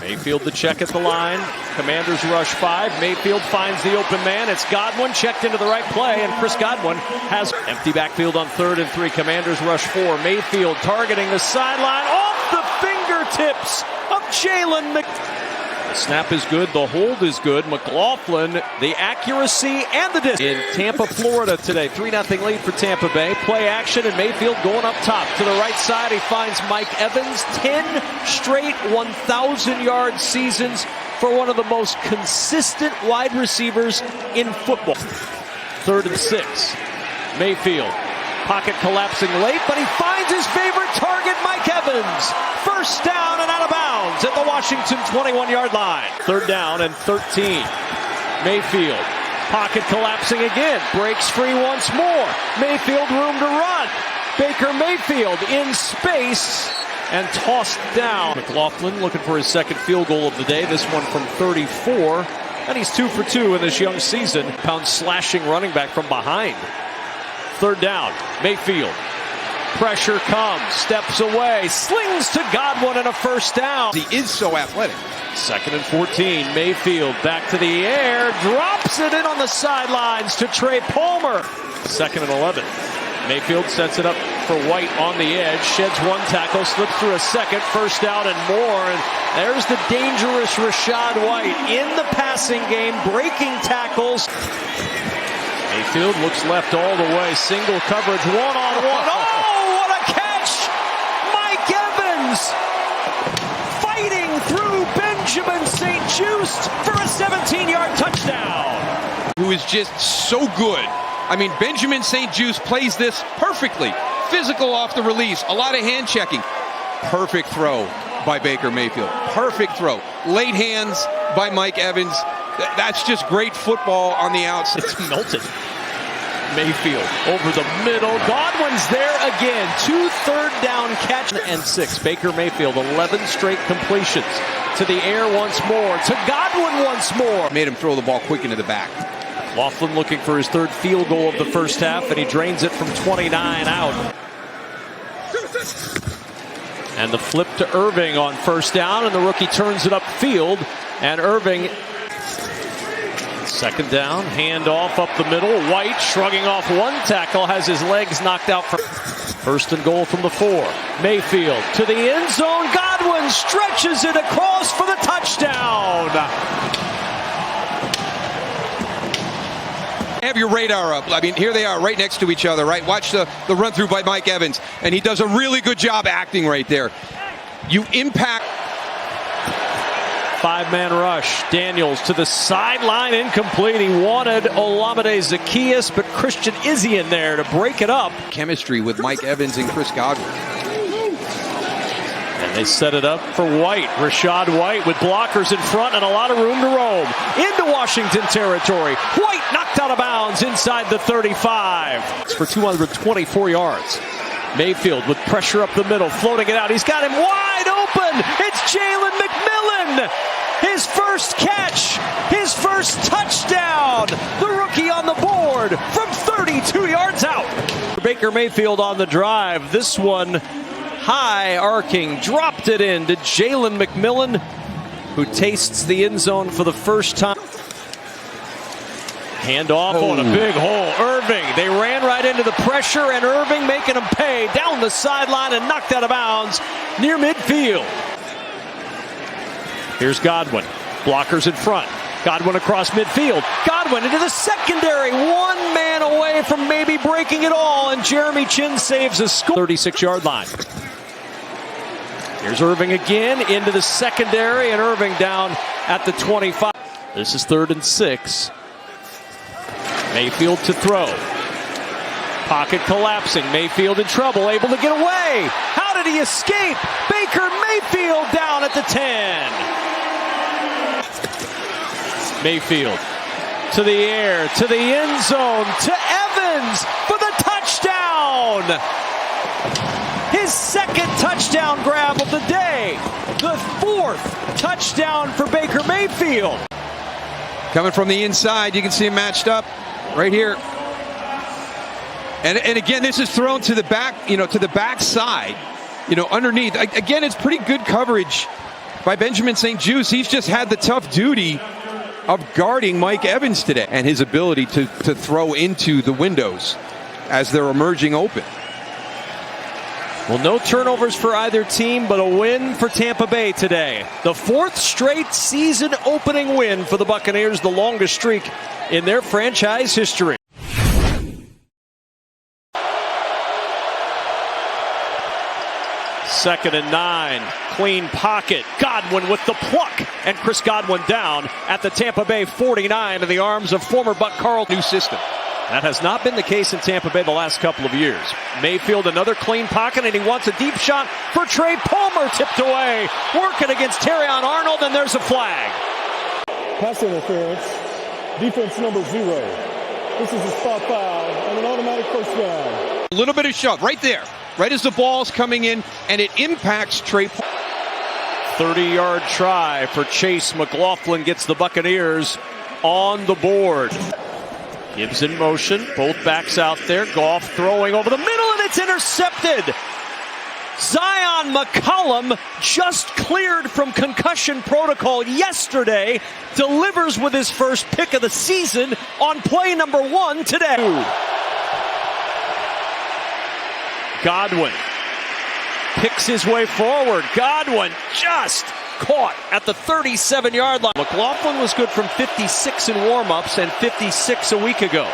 Mayfield the check at the line. Commanders rush 5. Mayfield finds the open man. It's Godwin checked into the right play, and Chris Godwin has empty backfield on 3rd and 3. Commanders rush 4. Mayfield targeting the sideline off the fingertips of Jalen The snap is good. The hold is good. McLaughlin, the accuracy and the distance. In Tampa, Florida today. 3-0 lead for Tampa Bay. Play action, and Mayfield going up top. To the right side, he finds Mike Evans. 10 straight 1,000-yard seasons for one of the most consistent wide receivers in football. 3rd and 6. Mayfield. Pocket collapsing late, but he finds his favorite target, Mike Evans. First down and out of bounds at the Washington 21-yard line. 3rd down and 13. Mayfield. Pocket collapsing again. Breaks free once more. Mayfield room to run. Baker Mayfield in space and tossed down. McLaughlin looking for his 2nd field goal of the day. This one from 34. And he's 2 for 2 in this young season. Pound slashing running back from behind. 3rd down, Mayfield. Pressure comes, steps away, slings to Godwin and a first down. He is so athletic. 2nd and 14, Mayfield back to the air, drops it in on the sidelines to Trey Palmer. 2nd and 11. Mayfield sets it up for White on the edge, sheds 1 tackle, slips through a 2nd, first down and more. And there's the dangerous Rachaad White in the passing game, breaking tackles. Mayfield looks left all the way. Single coverage, one-on-one. Oh, what a catch! Mike Evans fighting through Benjamin St-Juste for a 17-yard touchdown. Who is just so good. I mean, Benjamin St-Juste plays this perfectly. Physical off the release. A lot of hand checking. Perfect throw by Baker Mayfield. Perfect throw. Late hands by Mike Evans. That's just great football on the outside. It's melted. Mayfield over the middle. Godwin's there again. 2 3rd down catch and 6. Baker Mayfield, 11 straight completions. To the air once more. To Godwin once more. Made him throw the ball quick into the back. Laughlin looking for his 3rd field goal of the first half, and he drains it from 29 out. And the flip to Irving on first down, and the rookie turns it upfield, and Irving. 2nd down, handoff up the middle. White shrugging off 1 tackle, has his legs knocked out. 1st and goal from the 4. Mayfield to the end zone. Godwin stretches it across for the touchdown. Have your radar up. I mean, here they are right next to each other, right? Watch the run through by Mike Evans, and he does a really good job acting right there. You impact. 5-man rush. Daniels to the sideline, incomplete. He wanted Olamide Zaccheaus, but Christian Izzy in there to break it up. Chemistry with Mike Evans and Chris Godwin. And they set it up for White. Rachaad White with blockers in front and a lot of room to roam. Into Washington territory. White knocked out of bounds inside the 35. It's for 224 yards. Mayfield with pressure up the middle, floating it out. He's got him wide open. It's Jalen McMillan. His first catch, his first touchdown. The rookie on the board from 32 yards out. Baker Mayfield on the drive. This one high arcing, dropped it in to Jalen McMillan, who tastes the end zone for the first time. Handoff on a big hole. Irving, they ran right into the pressure, and Irving making them pay down the sideline and knocked out of bounds near midfield. Here's Godwin. Blockers in front. Godwin across midfield. Godwin into the secondary. 1 man away from maybe breaking it all, and Jeremy Chin saves a score. 36-yard line. Here's Irving again into the secondary, and Irving down at the 25. This is 3rd and 6. Mayfield to throw. Pocket collapsing. Mayfield in trouble, able to get away. How did he escape? Baker Mayfield down at the 10. Mayfield to the air, to the end zone, to Evans for the touchdown. His 2nd touchdown grab of the day. The 4th touchdown for Baker Mayfield. Coming from the inside, you can see him matched up right here. And again, this is thrown to the back, to the back side, underneath. Again, it's pretty good coverage by Benjamin St-Juste. He's just had the tough duty of guarding Mike Evans today, and his ability to throw into the windows as they're emerging open. Well, no turnovers for either team, but a win for Tampa Bay today. The 4th straight season opening win for the Buccaneers, the longest streak in their franchise history. Second and 9, clean pocket. Godwin with the pluck, and Chris Godwin down at the Tampa Bay 49 in the arms of former Buck Carl. New system. That has not been the case in Tampa Bay the last couple of years. Mayfield, another clean pocket, and he wants a deep shot for Trey Palmer, tipped away. Working against Terrion Arnold, and there's a flag. Pass interference, defense number 0. This is a spot foul and an automatic first down. A little bit of shove right there, right as the ball's coming in, and it impacts Trey Palmer. 30-yard try for Chase McLaughlin gets the Buccaneers on the board. Gibbs in motion, both backs out there. Goff throwing over the middle, and it's intercepted. Zion McCollum, just cleared from concussion protocol yesterday, delivers with his first pick of the season on play number 1 today. Godwin picks his way forward. Godwin just caught at the 37-yard line. McLaughlin was good from 56 in warm-ups and 56 a week ago.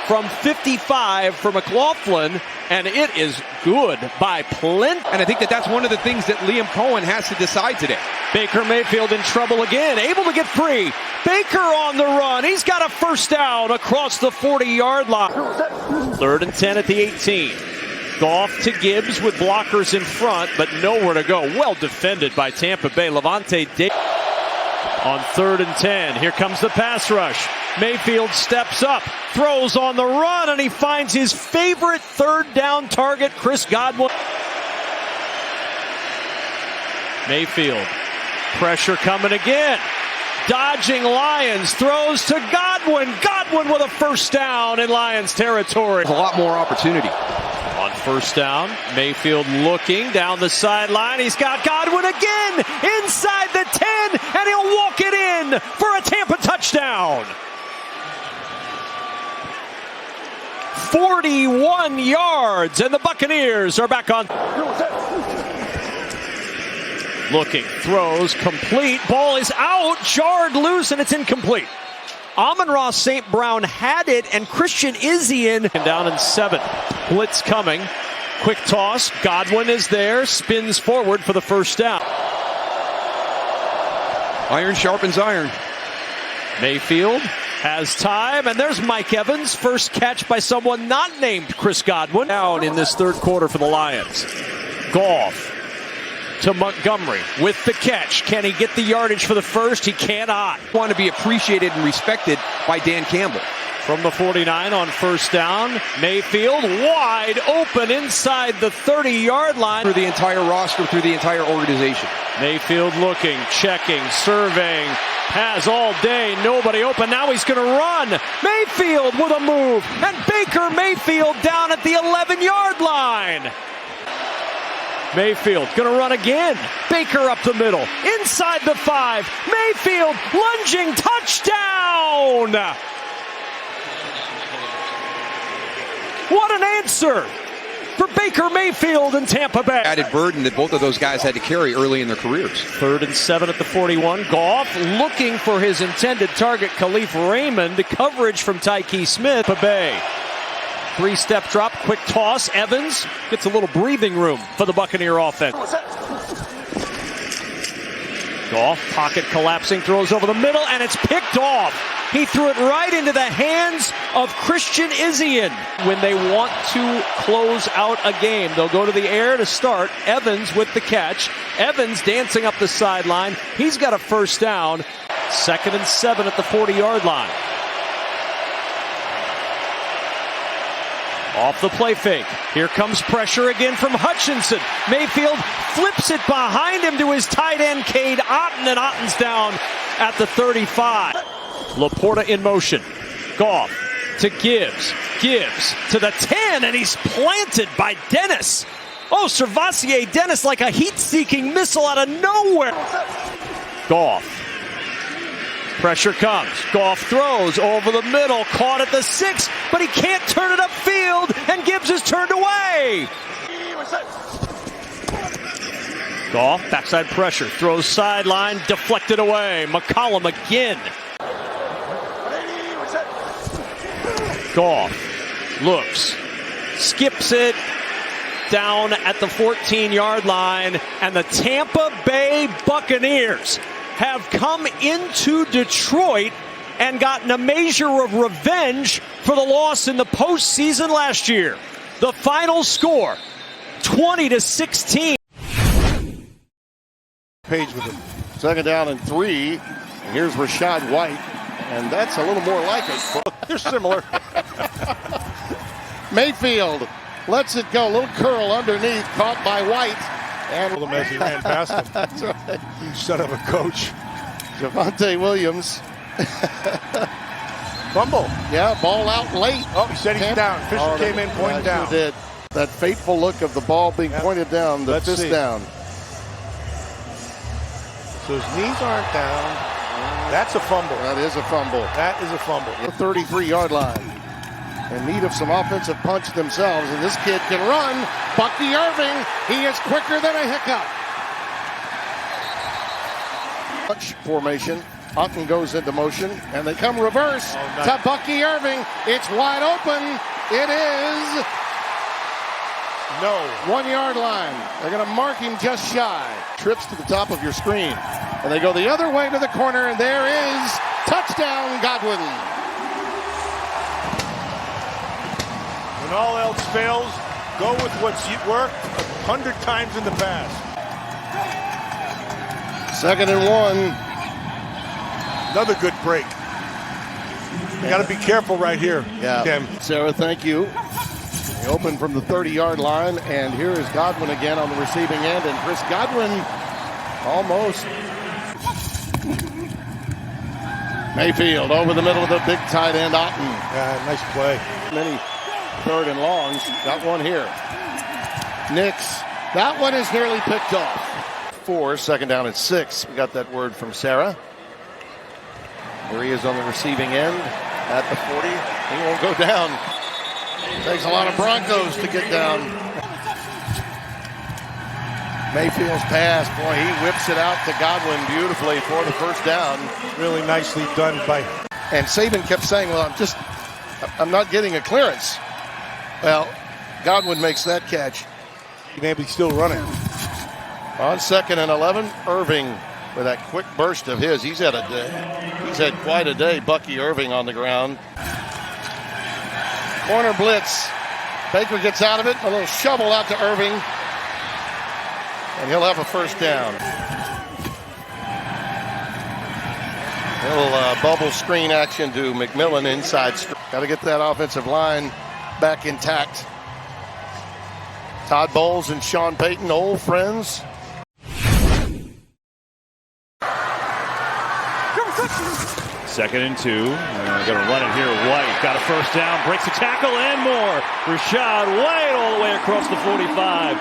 From 55 for McLaughlin, and it is good by plenty. And I think that's one of the things that Liam Cohen has to decide today. Baker Mayfield in trouble again, able to get free. Baker on the run. He's got a first down across the 40-yard line. 3rd and 10 at the 18. Goff to Gibbs with blockers in front, but nowhere to go. Well defended by Tampa Bay. Levante Davis on 3rd and 10. Here comes the pass rush. Mayfield steps up, throws on the run, and he finds his favorite 3rd down target, Chris Godwin. Mayfield, pressure coming again. Dodging Lions, throws to Godwin. Godwin with a first down in Lions territory. There's a lot more opportunity. On 1st down, Mayfield looking down the sideline. He's got Godwin again inside the 10, and he'll walk it in for a Tampa touchdown. 41 yards, and the Buccaneers are back on. Looking, throws, complete. Ball is out, jarred loose, and it's incomplete. Amon-Ra St. Brown had it, and Christian Izien down in 7. Blitz coming. Quick toss. Godwin is there. Spins forward for the first down. Iron sharpens iron. Mayfield has time, and there's Mike Evans. First catch by someone not named Chris Godwin. Down in this 3rd quarter for the Lions. Goff to Montgomery with the catch. Can he get the yardage for the first? He cannot. Want to be appreciated and respected by Dan Campbell. From the 49 on 1st down, Mayfield wide open inside the 30-yard line. Through the entire roster, through the entire organization. Mayfield looking, checking, surveying, has all day, nobody open. Now he's going to run. Mayfield with a move, and Baker Mayfield down at the 11-yard line. Mayfield going to run again. Baker up the middle, inside the 5. Mayfield lunging, touchdown! What an answer for Baker Mayfield in Tampa Bay. Added burden that both of those guys had to carry early in their careers. 3rd and 7 at the 41. Goff looking for his intended target, Khalif Raymond. Coverage from Tyke Smith. Tampa Bay. 3-step drop, quick toss. Evans gets a little breathing room for the Buccaneer offense. Goff, pocket collapsing, throws over the middle, and it's picked off. He threw it right into the hands of Christian Izien. When they want to close out a game, they'll go to the air to start. Evans with the catch. Evans dancing up the sideline. He's got a first down. 2nd and 7 at the 40-yard line. Off the play fake. Here comes pressure again from Hutchinson. Mayfield flips it behind him to his tight end, Cade Otton, and Otton's down at the 35. Laporta in motion. Goff to Gibbs. Gibbs to the 10, and he's planted by Dennis. Oh, Servassier Dennis like a heat-seeking missile out of nowhere. Goff. Pressure comes. Goff throws over the middle, caught at the 6, but he can't turn it upfield, and Gibbs is turned away. Goff, backside pressure, throws sideline, deflected away. McCollum again. Goff looks, skips it, down at the 14-yard line, and the Tampa Bay Buccaneers have come into Detroit and gotten a measure of revenge for the loss in the postseason last year. The final score, 20-16. Page with it. Second down and 3. And here's Rachaad White, and that's a little more like it. They're similar. Mayfield lets it go. A little curl underneath, caught by White. And As he ran past him. That's right. You son of a coach. Javonte Williams. Fumble. Yeah, ball out late. Oh, he said he's down. Fisher came in, pointed down. Sure did. That fateful look of the ball being pointed down, the fist down. So his knees aren't down. That's a fumble. That is a fumble. That is a fumble. The 33-yard line. In need of some offensive punch themselves, and this kid can run. Bucky Irving, he is quicker than a hiccup. Punch formation. Otten goes into motion, and they come reverse to Bucky Irving. It's wide open. It is no 1-yard line. They're going to mark him just shy. Trips to the top of your screen, and they go the other way to the corner, and there is touchdown Godwin. When all else fails, go with what's worked 100 times in the past. Second and 1. Another good break. You got to be careful right here, Tim. Sarah, thank you. They open from the 30-yard line, and here is Godwin again on the receiving end, and Chris Godwin almost. Mayfield over the middle of the big tight end, Otten. Yeah, nice play. Many third and longs. Got one here. Nix. That one is nearly picked off. 4, second down and 6. We got that word from Sarah. Here he is on the receiving end at the 40. He won't go down. Takes a lot of Broncos to get down. Mayfield's pass. Boy, he whips it out to Godwin beautifully for the first down. Really nicely done by. And Saban kept saying, well, I'm not getting a clearance. Well, Godwin makes that catch. Maybe still running. On second and 11, Irving with that quick burst of his. He's had a day. He's had quite a day, Bucky Irving on the ground. Corner blitz. Baker gets out of it. A little shovel out to Irving. And he'll have a first down. Little bubble screen action to McMillan inside. Got to get that offensive line back intact. Todd Bowles and Sean Payton, old friends. Second and 2. Going to run it here. White got a first down, breaks a tackle and more. Rachaad White all the way across the 45.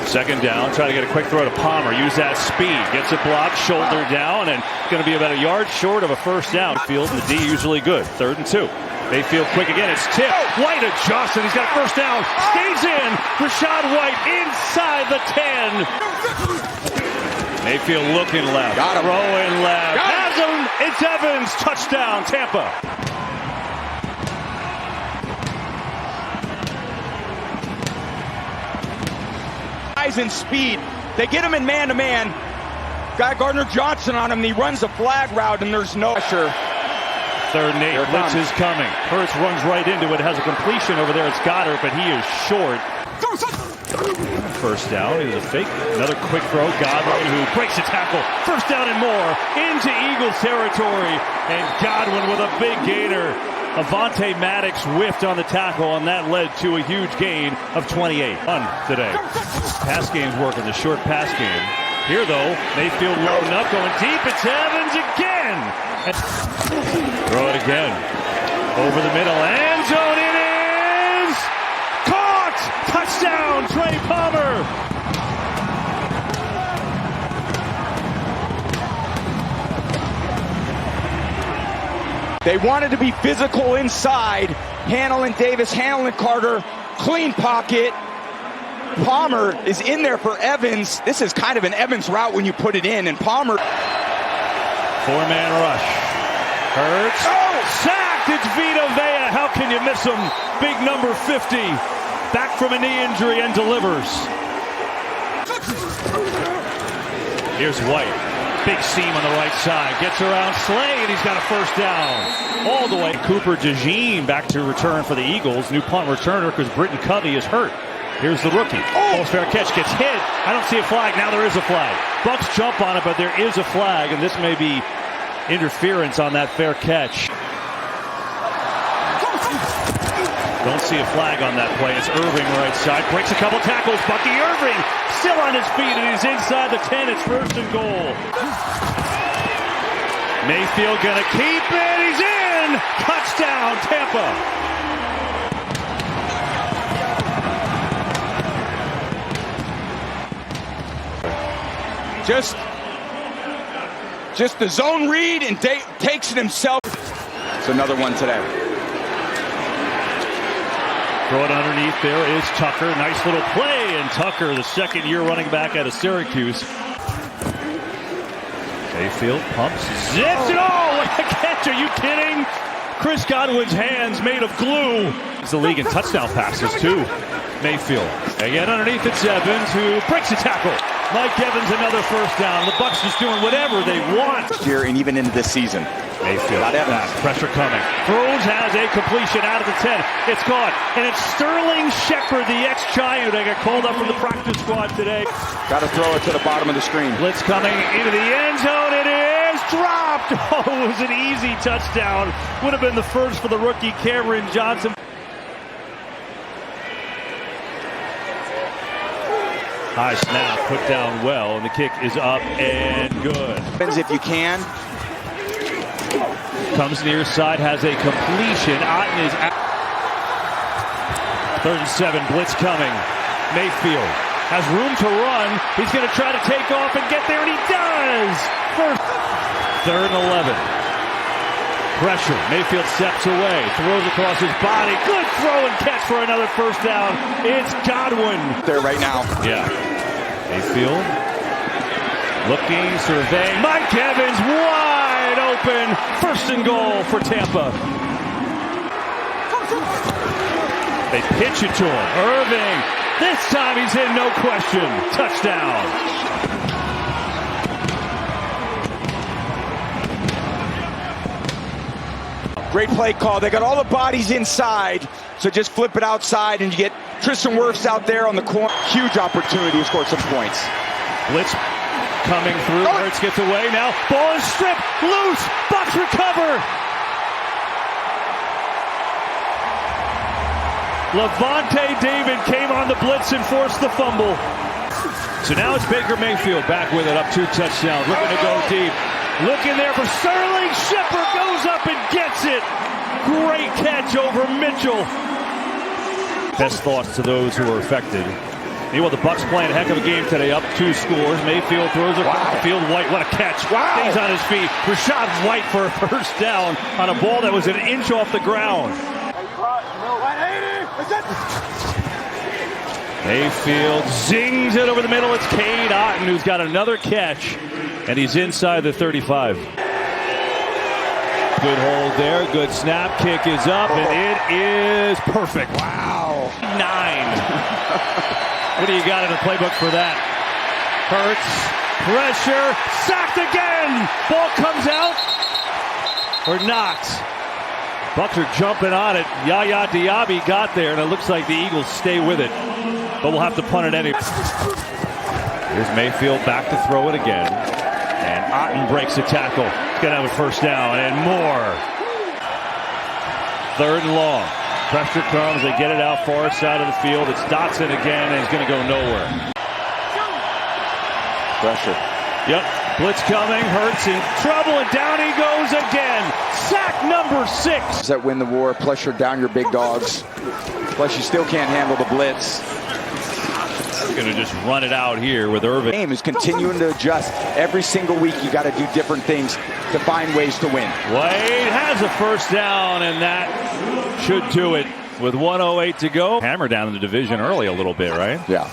Second down, try to get a quick throw to Palmer. Use that speed. Gets it blocked, shoulder down, and going to be about a yard short of a first down. Field and the D usually good. Third and 2. Mayfield quick again. It's tipped. White adjusts, and he's got a first down. Stays in. Rachaad White inside the 10. Mayfield looking left. Throwing left. Has him. It's Evans. Touchdown, Tampa. Guys in speed. They get him in man-to-man. Got Gardner Johnson on him, and he runs a flag route, and there's no pressure. Third and 8. Blitz is coming. Hurts runs right into it. Has a completion over there. It's Goddard, but he is short. First down. It was a fake. Another quick throw. Godwin, who breaks a tackle. First down and more into Eagles territory. And Godwin with a big gainer. Avonte Maddox whiffed on the tackle, and that led to a huge gain of 28. Today. Pass game's working, the short pass game. Here, though, Mayfield loading up, going deep. It's Evans again. And throw it again. Over the middle. End zone. It is caught. Touchdown. Touchdown, Trey Palmer. They wanted to be physical inside. Handling Davis, handling Carter. Clean pocket. Palmer is in there for Evans. This is kind of an Evans route when you put it in, and Palmer. Four-man rush. Hurts. Oh, sacked. It's Vita Vea. How can you miss him? Big number 50. Back from a knee injury and delivers. Here's White. Big seam on the right side. Gets around Slay, and he's got a first down. All the way. Cooper DeJean back to return for the Eagles. New punt returner because Britton Covey is hurt. Here's the rookie. Almost fair catch. Gets hit. I don't see a flag. Now there is a flag. Bucks jump on it, but there is a flag, and this may be interference on that fair catch. Don't see a flag on that play. It's Irving right side. Breaks a couple tackles. Bucky Irving still on his feet, and he's inside the 10. It's first and goal. Mayfield gonna keep it. He's in. Touchdown, Tampa. Just the zone read and takes it himself. It's another one today. Throw it underneath. There is Tucker. Nice little play. And Tucker, the second-year running back out of Syracuse. Mayfield pumps. Zips it all. What a catch. Are you kidding? Chris Godwin's hands made of glue. He's the league in touchdown passes, too. Mayfield. Again underneath, it's Evans, who breaks a tackle. Mike Evans, another first down. The Bucks just doing whatever they want. Here and even into this season. Mayfield, back, pressure coming. Throws, has a completion out of the 10. It's caught, and it's Sterling Shepard, the ex-Giant, that got called up from the practice squad today. Got to throw it to the bottom of the screen. Blitz coming into the end zone. It is dropped. Oh, it was an easy touchdown. Would have been the first for the rookie Cameron Johnson. High snap, put down well, and the kick is up and good. If you can. Comes near side, has a completion. Otten is out. 3rd and 7, blitz coming. Mayfield has room to run. He's going to try to take off and get there, and he does! 3rd and 11. Pressure. Mayfield steps away, throws across his body. Good throw and catch for another first down. It's Godwin. There right now. Yeah. Mayfield looking, surveying. Mike Evans wide open. First and goal for Tampa. They pitch it to him. Irving. This time he's in, no question. Touchdown. Great play call. They got all the bodies inside, so just flip it outside, and you get Tristan Wirfs out there on the corner. Huge opportunity to score some points. Blitz coming through. Hurts gets away now. Ball is stripped. Loose. Bucks recover. Levante David came on the blitz and forced the fumble. So now it's Baker Mayfield back with it, up 2 touchdowns. Looking to go deep. Looking there for Sterling. Shepard goes up and gets it. Great catch over Mitchell. Best thoughts to those who are affected. Meanwhile, the Bucks playing a heck of a game today, up 2 scores. Mayfield throws across the field. White, what a catch. Stays on his feet. Rashad White for a first down on a ball that was an inch off the ground. Mayfield zings it over the middle. It's Cade Otten, who's got another catch, and he's inside the 35. Good hold there. Good snap. Kick is up, and it is perfect. Wow. 9. What do you got in the playbook for that? Hurts. Pressure. Sacked again. Ball comes out. Or not. Bucks are jumping on it. Yaya Diaby got there, and it looks like the Eagles stay with it. But we'll have to punt it anyway. Here's Mayfield back to throw it again. And Otten breaks the tackle. He's going to have a first down and more. 3rd and long. Pressure comes. They get it out far side of the field. It's Dotson again, and he's going to go nowhere. Pressure. Yep. Blitz coming. Hurts in trouble, and down he goes again. Sack number 6. That win the war. Pressure down your big dogs. Plus, you still can't handle the blitz. going to just run it out here with Irving. Game is continuing to adjust. Every single week you got to do different things to find ways to win. Wade has a first down, and that should do it with 1:08 to go. Hammer down in the division early a little bit, right? Yeah.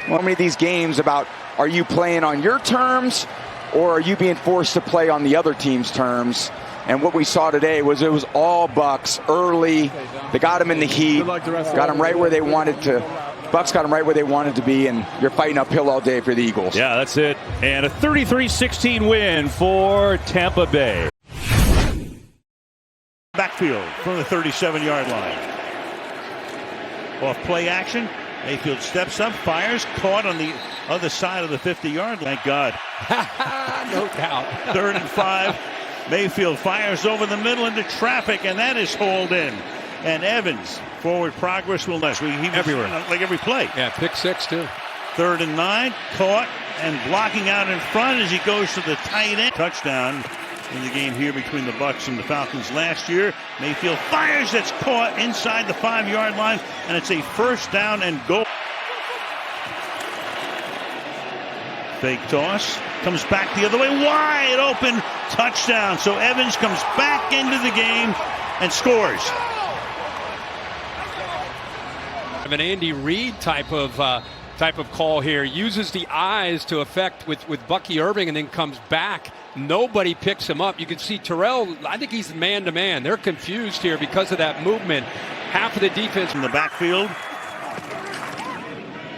Well, many of these games about, are you playing on your terms or are you being forced to play on the other team's terms? And what we saw today was it was all Bucks early. They got them in the heat, got them right where they wanted to. Bucks got them right where they wanted to be, and you're fighting uphill all day for the Eagles. Yeah, that's it. And a 33-16 win for Tampa Bay. Backfield from the 37-yard line. Off play action. Mayfield steps up, fires, caught on the other side of the 50-yard line. Thank God. No doubt. 3rd and 5. Mayfield fires over the middle into traffic, and that is hauled in. And Evans, forward progress will less. He was everywhere, like every play. Yeah, pick 6 too. 3rd and 9, caught and blocking out in front as he goes to the tight end. Touchdown in the game here between the Bucs and the Falcons last year. Mayfield fires, that's caught inside the 5-yard line, and it's a first down and goal. Fake toss, comes back the other way, wide open, touchdown. So Evans comes back into the game and scores. An Andy Reid type of call here. Uses the eyes to affect with Bucky Irving and then comes back. Nobody picks him up. You can see Terrell, I think he's man-to-man. They're confused here because of that movement. Half of the defense in the backfield.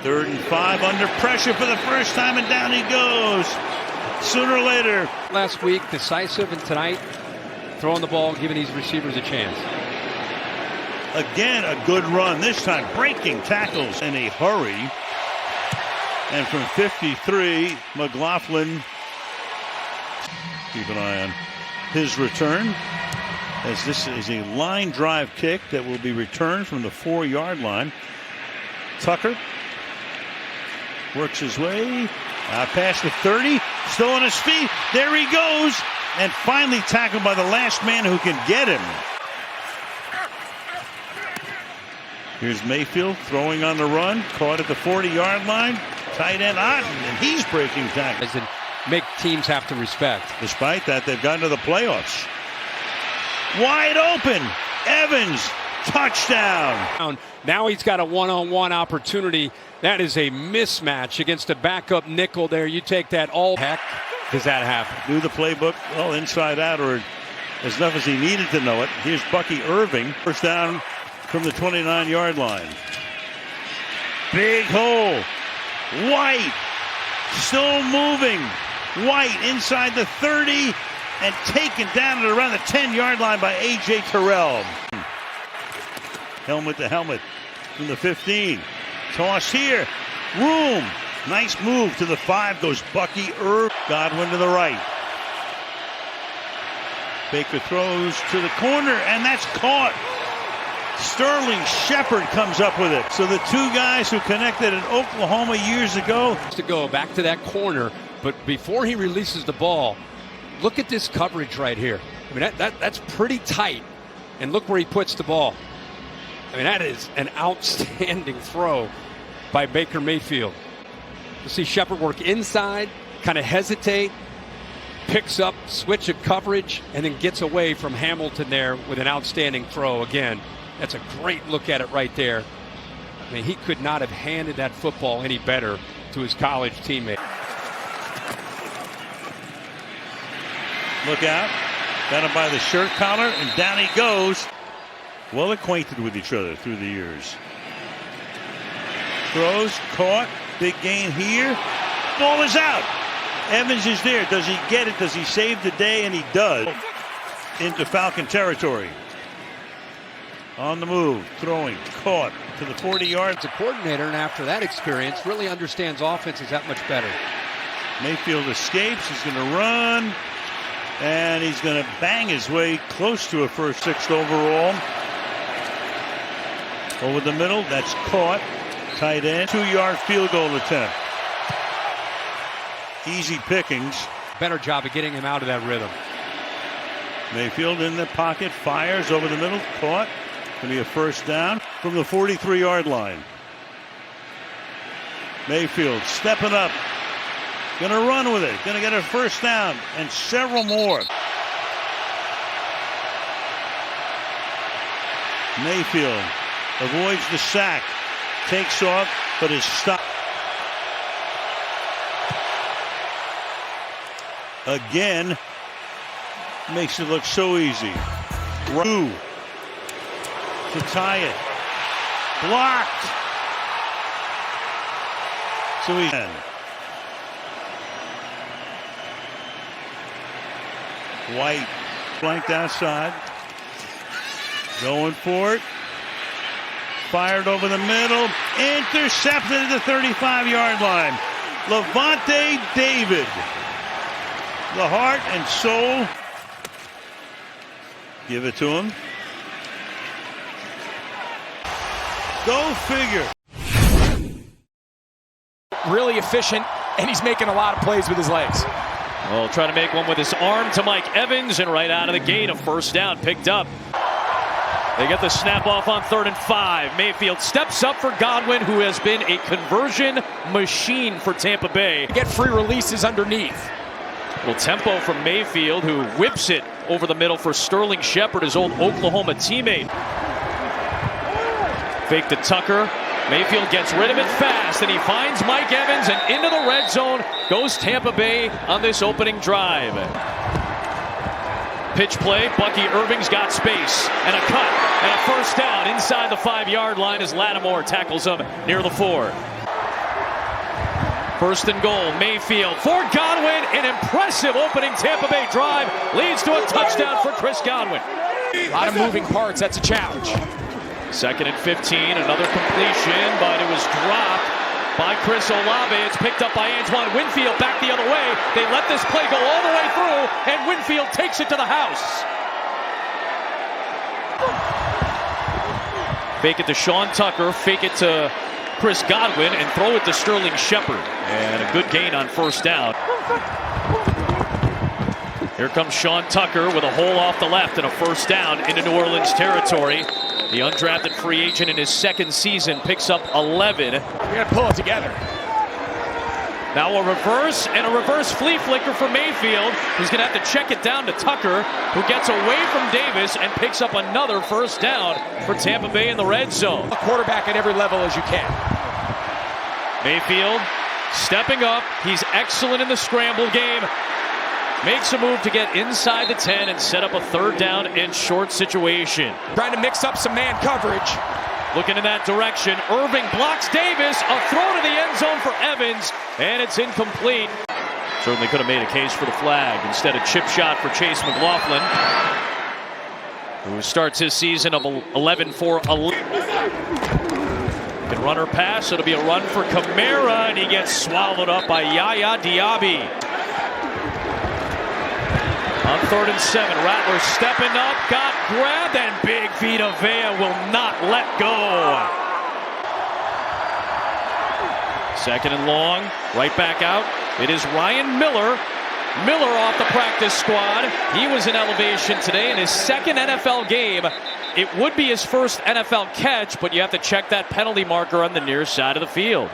3rd and 5 under pressure for the first time, and down he goes. Sooner or later. Last week, decisive, and tonight, throwing the ball, giving these receivers a chance. Again, a good run. This time, breaking tackles in a hurry. And from 53, McLaughlin. Keep an eye on his return, as this is a line drive kick that will be returned from the 4-yard line. Tucker works his way past the 30, still on his feet. There he goes, and finally tackled by the last man who can get him. Here's Mayfield throwing on the run, caught at the 40-yard line. Tight end Otten, and he's breaking tackles. And make teams have to respect. Despite that, they've gotten to the playoffs. Wide open, Evans, touchdown. Now he's got a one-on-one opportunity. That is a mismatch against a backup nickel there. You take that all. Heck, does that happen? Do the playbook, well, inside out, or as enough as he needed to know it. Here's Bucky Irving, first down from the 29-yard line. Big hole. White still moving. White inside the 30 and taken down at around the 10-yard line by A.J. Terrell. Helmet to helmet from the 15. Toss here. Room. Nice move to the 5. Goes Bucky Irving. Godwin to the right. Baker throws to the corner, and that's caught. Sterling Shepard comes up with it. So the two guys who connected in Oklahoma years ago. To go back to that corner, but before he releases the ball, look at this coverage right here. I mean, that's pretty tight. And look where he puts the ball. I mean, that is an outstanding throw by Baker Mayfield. You see Shepard work inside, kind of hesitate, picks up, switch of coverage, and then gets away from Hamilton there with an outstanding throw again. That's a great look at it right there. I mean, he could not have handed that football any better to his college teammate. Look out. Got him by the shirt collar, and down he goes. Well acquainted with each other through the years. Throws, caught, big gain here. Ball is out. Evans is there. Does he get it? Does he save the day? And he does. Into Falcon territory. On the move, throwing, caught to the 40 yards. As a coordinator, and after that experience, really understands offenses that much better. Mayfield escapes. He's going to run, and he's going to bang his way close to a first 6th overall. Over the middle, that's caught. Tight end, 2-yard field goal attempt. Easy pickings. Better job of getting him out of that rhythm. Mayfield in the pocket, fires over the middle, caught. Going to be a first down from the 43-yard line. Mayfield stepping up. Going to run with it. Going to get a first down and several more. Mayfield avoids the sack. Takes off, but is stopped. Again, makes it look so easy. Two to tie it. Blocked. So he's in. White flanked outside. Going for it. Fired over the middle. Intercepted at the 35-yard line. Levante David. The heart and soul. Give it to him. Go figure. Really efficient, and he's making a lot of plays with his legs. Well, trying to make one with his arm to Mike Evans, and right out of the gate, a first down picked up. They get the snap off on 3rd and 5. Mayfield steps up for Godwin, who has been a conversion machine for Tampa Bay. Get free releases underneath. Little tempo from Mayfield, who whips it over the middle for Sterling Shepard, his old Oklahoma teammate. Fake to Tucker. Mayfield gets rid of it fast, and he finds Mike Evans, and into the red zone goes Tampa Bay on this opening drive. Pitch play, Bucky Irving's got space, and a cut, and a first down inside the 5-yard line as Lattimore tackles him near the 4. First and goal, Mayfield for Godwin. An impressive opening Tampa Bay drive leads to a touchdown for Chris Godwin. A lot of moving parts, that's a challenge. 2nd and 15, another completion, but it was dropped by Chris Olave. It's picked up by Antoine Winfield back the other way. They let this play go all the way through, and Winfield takes it to the house. Fake it to Sean Tucker, fake it to Chris Godwin, and throw it to Sterling Shepard. And a good gain on first down. Here comes Sean Tucker with a hole off the left and a first down into New Orleans territory. The undrafted free agent in his 2nd season picks up 11. We got to pull it together. Now a reverse and a reverse flea flicker for Mayfield. He's going to have to check it down to Tucker, who gets away from Davis and picks up another first down for Tampa Bay in the red zone. A quarterback at every level as you can. Mayfield stepping up. He's excellent in the scramble game. Makes a move to get inside the 10 and set up a 3rd down and short situation. Trying to mix up some man coverage. Looking in that direction. Irving blocks Davis. A throw to the end zone for Evans, and it's incomplete. Certainly could have made a case for the flag. Instead, a chip shot for Chase McLaughlin, who starts his season of 11 for 11. Can run or pass. It'll be a run for Kamara, and he gets swallowed up by Yaya Diaby. On 3rd and 7, Rattler stepping up, got grabbed, and Big Vita Vea will not let go. 2nd and long, right back out. It is Ryan Miller. Miller off the practice squad. He was in elevation today in his 2nd NFL game. It would be his first NFL catch, but you have to check that penalty marker on the near side of the field.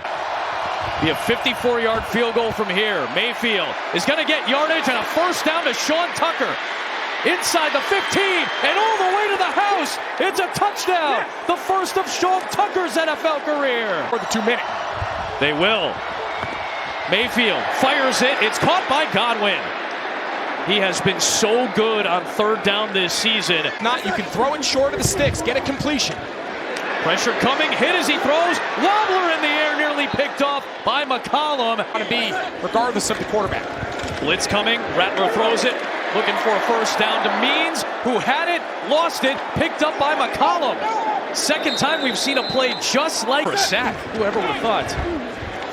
Be a 54-yard field goal from here. Mayfield is going to get yardage and a first down to Sean Tucker. Inside the 15 and all the way to the house. It's a touchdown. The first of Sean Tucker's NFL career. For the 2-minute. They will. Mayfield fires it. It's caught by Godwin. He has been so good on 3rd down this season. You can throw it short of the sticks. Get a completion. Pressure coming, hit as he throws, wobbler in the air, nearly picked off by McCollum. Want to be regardless of the quarterback. Blitz coming, Rattler throws it, looking for a first down to Means, who had it, lost it, picked up by McCollum. 2nd time we've seen a play just like a sack. Whoever would have thought.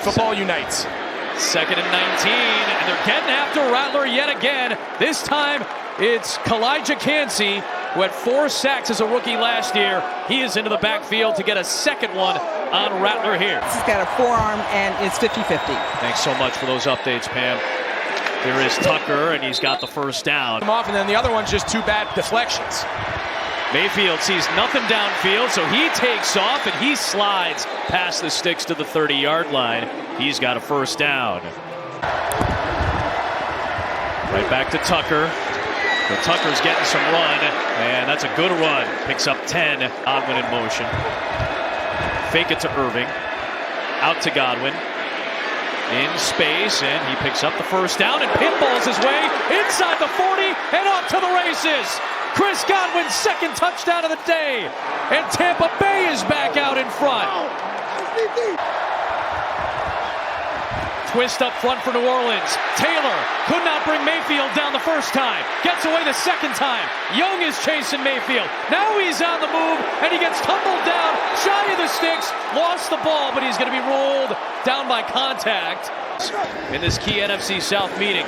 Football unites. 2nd and 19, and they're getting after Rattler yet again. This time it's Kalijah Kancey, who had 4 sacks as a rookie last year. He is into the backfield to get a 2nd one on Rattler here. He's got a forearm, and it's 50-50. Thanks so much for those updates, Pam. Here is Tucker, and he's got the first down. Off, and then the other one's just 2 bad deflections. Mayfield sees nothing downfield, so he takes off and he slides past the sticks to the 30-yard line. He's got a first down. Right back to Tucker. But Tucker's getting some run, and that's a good run. Picks up 10. Godwin in motion. Fake it to Irving. Out to Godwin. In space, and he picks up the first down and pinballs his way inside the 40 and off to the races. Chris Godwin's second touchdown of the day, and Tampa Bay is back out in front. Twist up front for New Orleans. Taylor could not bring Mayfield down the first time. Gets away the second time. Young is chasing Mayfield. Now he's on the move, and he gets tumbled down, shy of the sticks. Lost the ball, but he's going to be ruled down by contact in this key NFC South meeting.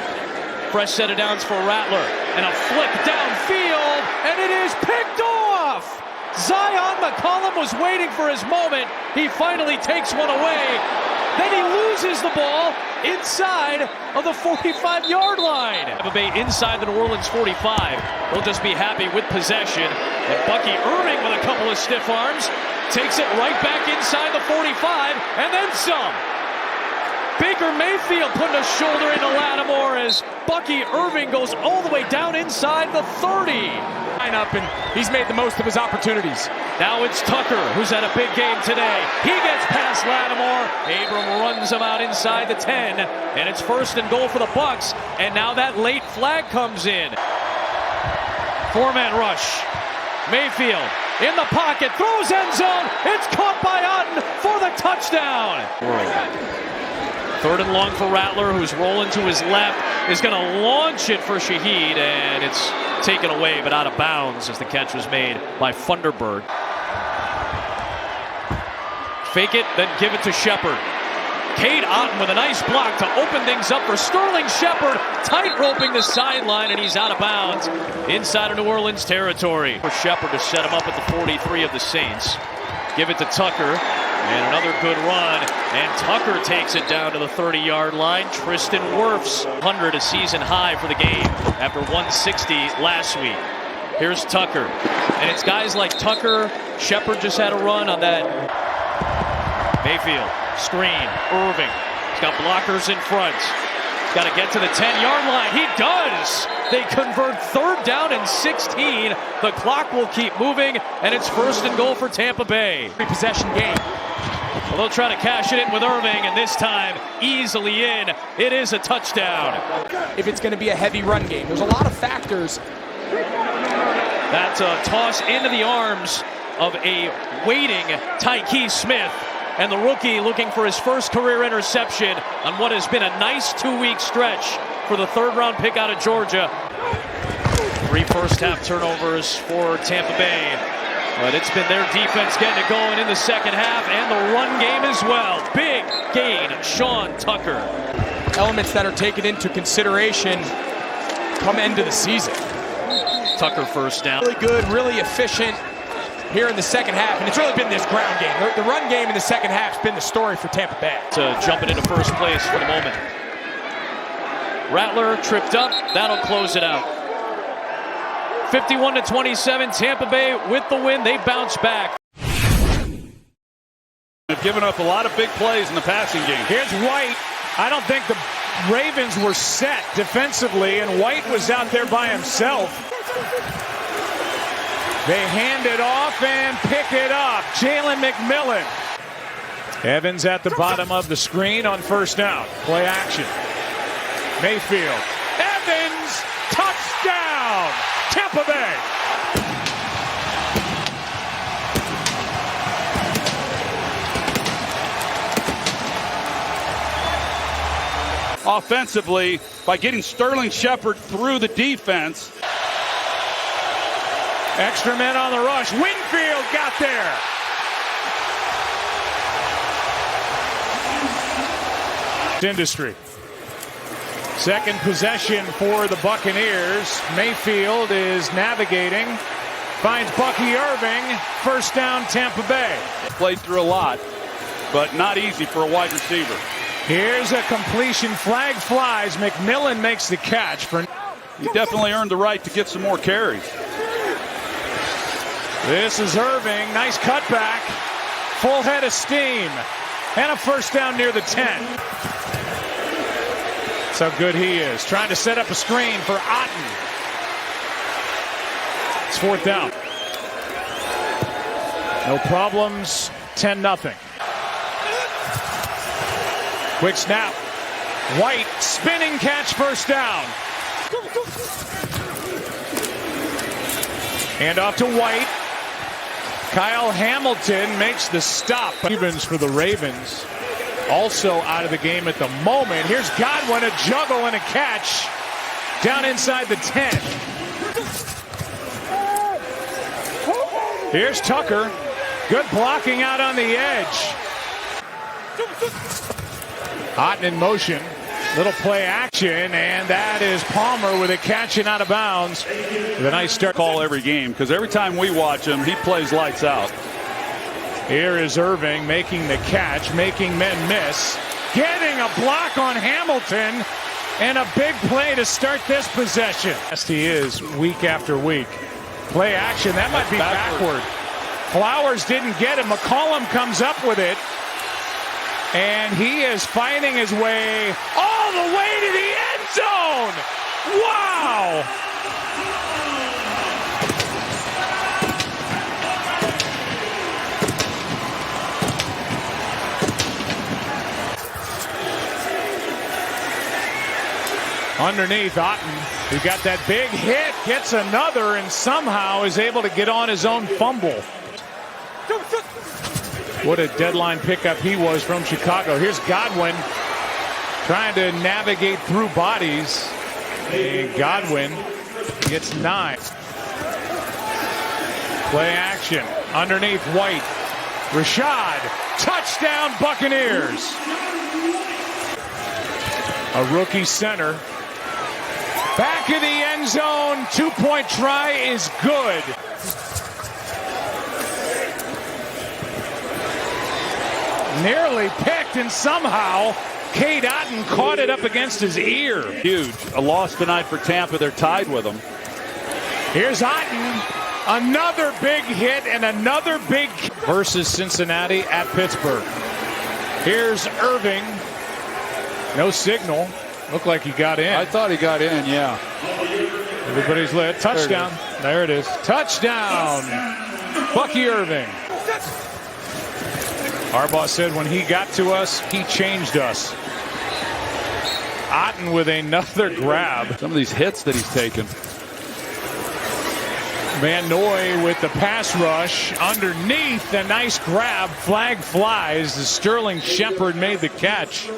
Fresh set of downs for Rattler, and a flick downfield, and it is picked off! Zion McCollum was waiting for his moment. He finally takes one away. Then he loses the ball inside of the 45-yard line. Tampa Bay inside the New Orleans 45. They'll just be happy with possession. And Bucky Irving with a couple of stiff arms takes it right back inside the 45 and then some. Baker Mayfield putting a shoulder into Lattimore as Bucky Irving goes all the way down inside the 30. Up, and he's made the most of his opportunities. Now it's Tucker, who's had a big game today. He gets past Lattimore. Abram runs him out inside the 10, and it's first and goal for the Bucs. And now that late flag comes in. Four-man rush. Mayfield in the pocket, throws end zone. It's caught by Otten for the touchdown. Third and long for Rattler, who's rolling to his left, is going to launch it for Shaheed, and it's taken away but out of bounds as the catch was made by Funderburg. Fake it, then give it to Shepard. Cade Otten with a nice block to open things up for Sterling Shepard, tight roping the sideline, and he's out of bounds inside of New Orleans territory. For Shepard to set him up at the 43 of the Saints. Give it to Tucker. And another good run, and Tucker takes it down to the 30-yard line. Tristan Wirfs, 100, a season high for the game after 160 last week. Here's Tucker, and it's guys like Tucker. Shepard just had a run on that. Mayfield, screen, Irving. He's got blockers in front. He's got to get to the 10-yard line. He does! They convert third down and 16. The clock will keep moving, and it's first and goal for Tampa Bay. Possession game. Well, they'll try to cash it in with Irving, and this time easily in. It is a touchdown. If it's going to be a heavy run game, there's a lot of factors. That's a toss into the arms of a waiting Tyke Smith. And the rookie looking for his first career interception on what has been a nice 2-week stretch for the third-round pick out of Georgia. 3 first-half turnovers for Tampa Bay. But it's been their defense getting it going in the second half, and the run game as well. Big gain, Sean Tucker. Elements that are taken into consideration come into the season. Tucker first down. Really good, really efficient here in the second half, and it's really been this ground game. The run game in the second half has been the story for Tampa Bay. To jumping into first place for the moment. Rattler tripped up. That'll close it out. 51-27, Tampa Bay with the win. They bounce back. They've given up a lot of big plays in the passing game. Here's White. I don't think the Ravens were set defensively, and White was out there by himself. They hand it off and pick it up. Jalen McMillan. Evans at the bottom of the screen on first down. Play action. Mayfield. Evans, touchdown! Tampa Bay. Offensively, by getting Sterling Shepard through the defense. Extra men on the rush. Winfield got there. Industry. Second possession for the Buccaneers. Mayfield is navigating. Finds Bucky Irving. First down, Tampa Bay. Played through a lot, but not easy for a wide receiver. Here's a completion. Flag flies. McMillan makes the catch. He definitely earned the right to get some more carries. This is Irving. Nice cutback. Full head of steam. And a first down near the 10. That's how good he is. Trying to set up a screen for Otten. It's fourth down. No problems. 10-0. Quick snap. White spinning catch, first down. Hand off to White. Kyle Hamilton makes the stop. Evans for the Ravens. Also out of the game at the moment. Here's Godwin, a juggle and a catch. Down inside the 10. Here's Tucker. Good blocking out on the edge. Otten in motion. Little play action, and that is Palmer with a catch and out of bounds. With a nice start. Call every game, because every time we watch him, he plays lights out. Here is Irving making the catch, making men miss. Getting a block on Hamilton, and a big play to start this possession. Yes, he is week after week. Play action, that might be backward. Flowers didn't get it. McCollum comes up with it. And he is finding his way all the way to the end zone. Wow! Underneath, Otten, who got that big hit, gets another and somehow is able to get on his own fumble. What a deadline pickup he was from Chicago. Here's Godwin trying to navigate through bodies. And Godwin gets 9. Play action. Underneath White. Rashad. Touchdown Buccaneers. A rookie center. Back of the end zone. 2-point try is good. Nearly picked, and somehow Cade Otten caught it up against his ear. Huge. A loss tonight for Tampa. They're tied with them. Here's Otten. Another big hit and another big versus Cincinnati at Pittsburgh. Here's Irving. No signal. Looked like he got in. I thought he got in, yeah. Everybody's lit. Touchdown. There it is. Touchdown. Bucky Irving. Harbaugh said when he got to us, he changed us. Otten with another grab. Some of these hits that he's taken. Van Noy with the pass rush. Underneath, a nice grab. Flag flies as Sterling Shepard made the catch.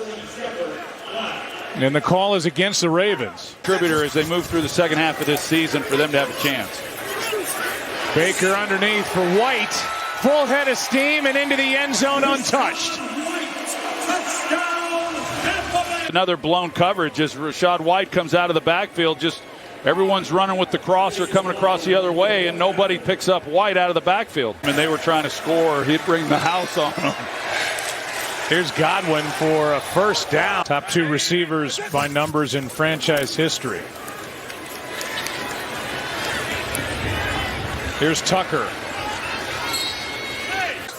And the call is against the Ravens. Contributor as they move through the second half of this season for them to have a chance. Baker underneath for White. Full head of steam and into the end zone untouched. Another blown coverage as Rashad White comes out of the backfield. Just everyone's running with the crosser coming across the other way, and nobody picks up White out of the backfield. I mean, they were trying to score. He'd bring the house on them. Here's Godwin for a first down. Top 2 receivers by numbers in franchise history. Here's Tucker.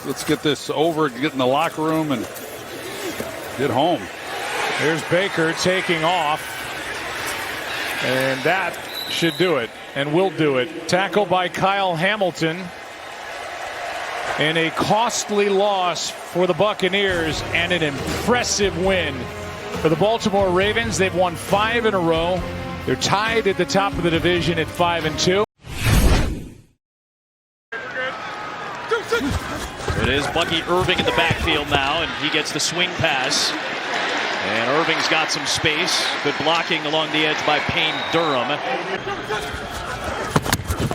Let's get this over, get in the locker room, and get home. Here's Baker taking off. And that should do it, and will do it. Tackle by Kyle Hamilton. And a costly loss for the Buccaneers, and an impressive win for the Baltimore Ravens. They've won 5 in a row. They're tied at the top of the division at 5-2. It is Bucky Irving in the backfield now, and he gets the swing pass. And Irving's got some space. Good blocking along the edge by Payne Durham.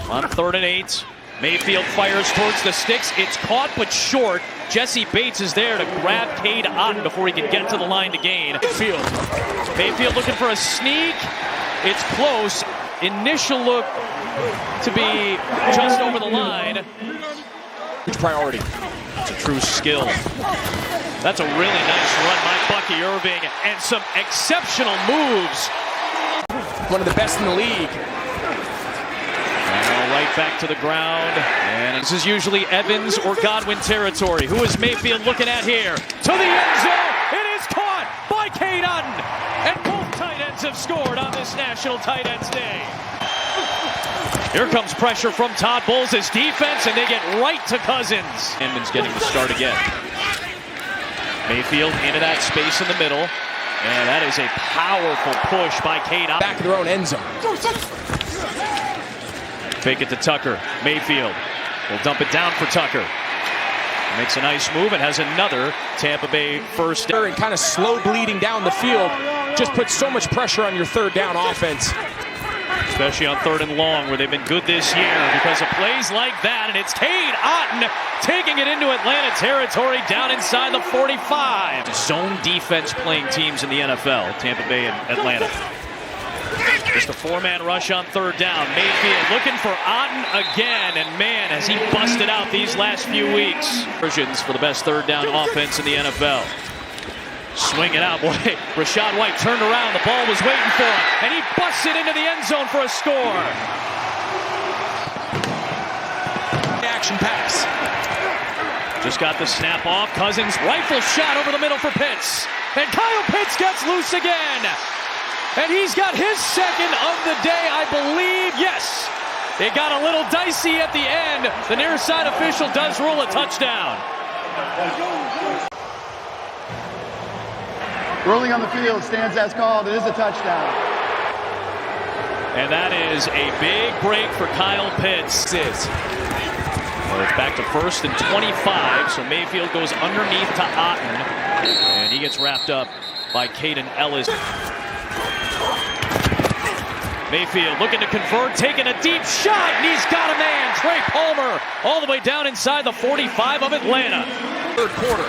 On 3rd and 8, Mayfield fires towards the sticks. It's caught but short. Jesse Bates is there to grab Cade Otten before he can get to the line to gain. Mayfield looking for a sneak. It's close. Initial look to be just over the line. Huge priority. It's a true skill. That's a really nice run by Bucky Irving, and some exceptional moves. One of the best in the league. Now right White back to the ground. And this is usually Evans or Godwin territory. Who is Mayfield looking at here? To the end zone. It is caught by Cade Otton. And both tight ends have scored on this National Tight Ends Day. Here comes pressure from Todd Bowles' defense, and they get right to Cousins. Inman's getting the start again. Mayfield into that space in the middle. And that is a powerful push by Cade Otton. Back of their own end zone. Fake it to Tucker. Mayfield will dump it down for Tucker. Makes a nice move and has another Tampa Bay first down. And kind of slow bleeding down the field. Just puts so much pressure on your third down offense. Especially on 3rd and long, where they've been good this year because of plays like that. And it's Cade Otton taking it into Atlanta territory down inside the 45. Zone defense playing teams in the NFL, Tampa Bay and Atlanta. Just a 4-man rush on 3rd down. Mayfield looking for Otton again, and man, has he busted out these last few weeks. Versions for the best 3rd down offense in the NFL. Swing it out, boy. Rachaad White turned around. The ball was waiting for him, and he busts it into the end zone for a score. Action pass. Just got the snap off. Cousins, rifle shot over the middle for Pitts. And Kyle Pitts gets loose again. And he's got his second of the day, I believe. Yes. It got a little dicey at the end. The near side official does rule a touchdown. Ruling on the field, stands as called. It is a touchdown. And that is a big break for Kyle Pitts. Well, it's back to 1st and 25, so Mayfield goes underneath to Otton, and he gets wrapped up by Caden Ellis. Mayfield looking to convert, taking a deep shot, and he's got a man. Trey Palmer all the way down inside the 45 of Atlanta. 3rd quarter.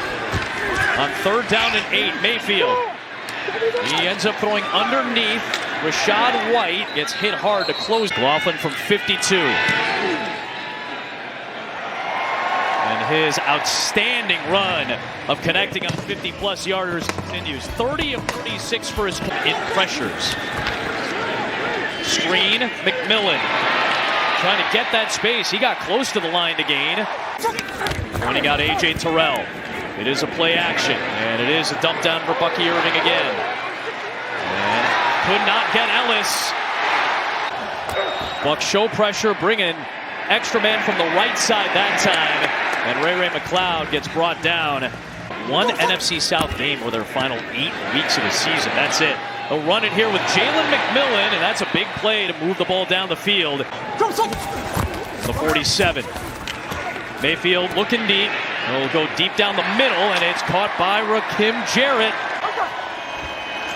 On 3rd down and 8, Mayfield. He ends up throwing underneath. Rachaad White gets hit hard to close. McLaughlin from 52. And his outstanding run of connecting on 50-plus yarders continues. 30 of 36 for his in pressures. Screen, McMillan. Trying to get that space. He got close to the line to gain. Pointing out A.J. Terrell. It is a play action, and it is a dump down for Bucky Irving again. And could not get Ellis. Bucks show pressure, bringing extra man from the right side that time. And Ray McLeod gets brought down. One NFC South game for their final 8 weeks of the season. That's it. They'll run it here with Jalen McMillan, and that's a big play to move the ball down the field. The 47. Mayfield looking deep. He'll go deep down the middle, and it's caught by Rakim Jarrett.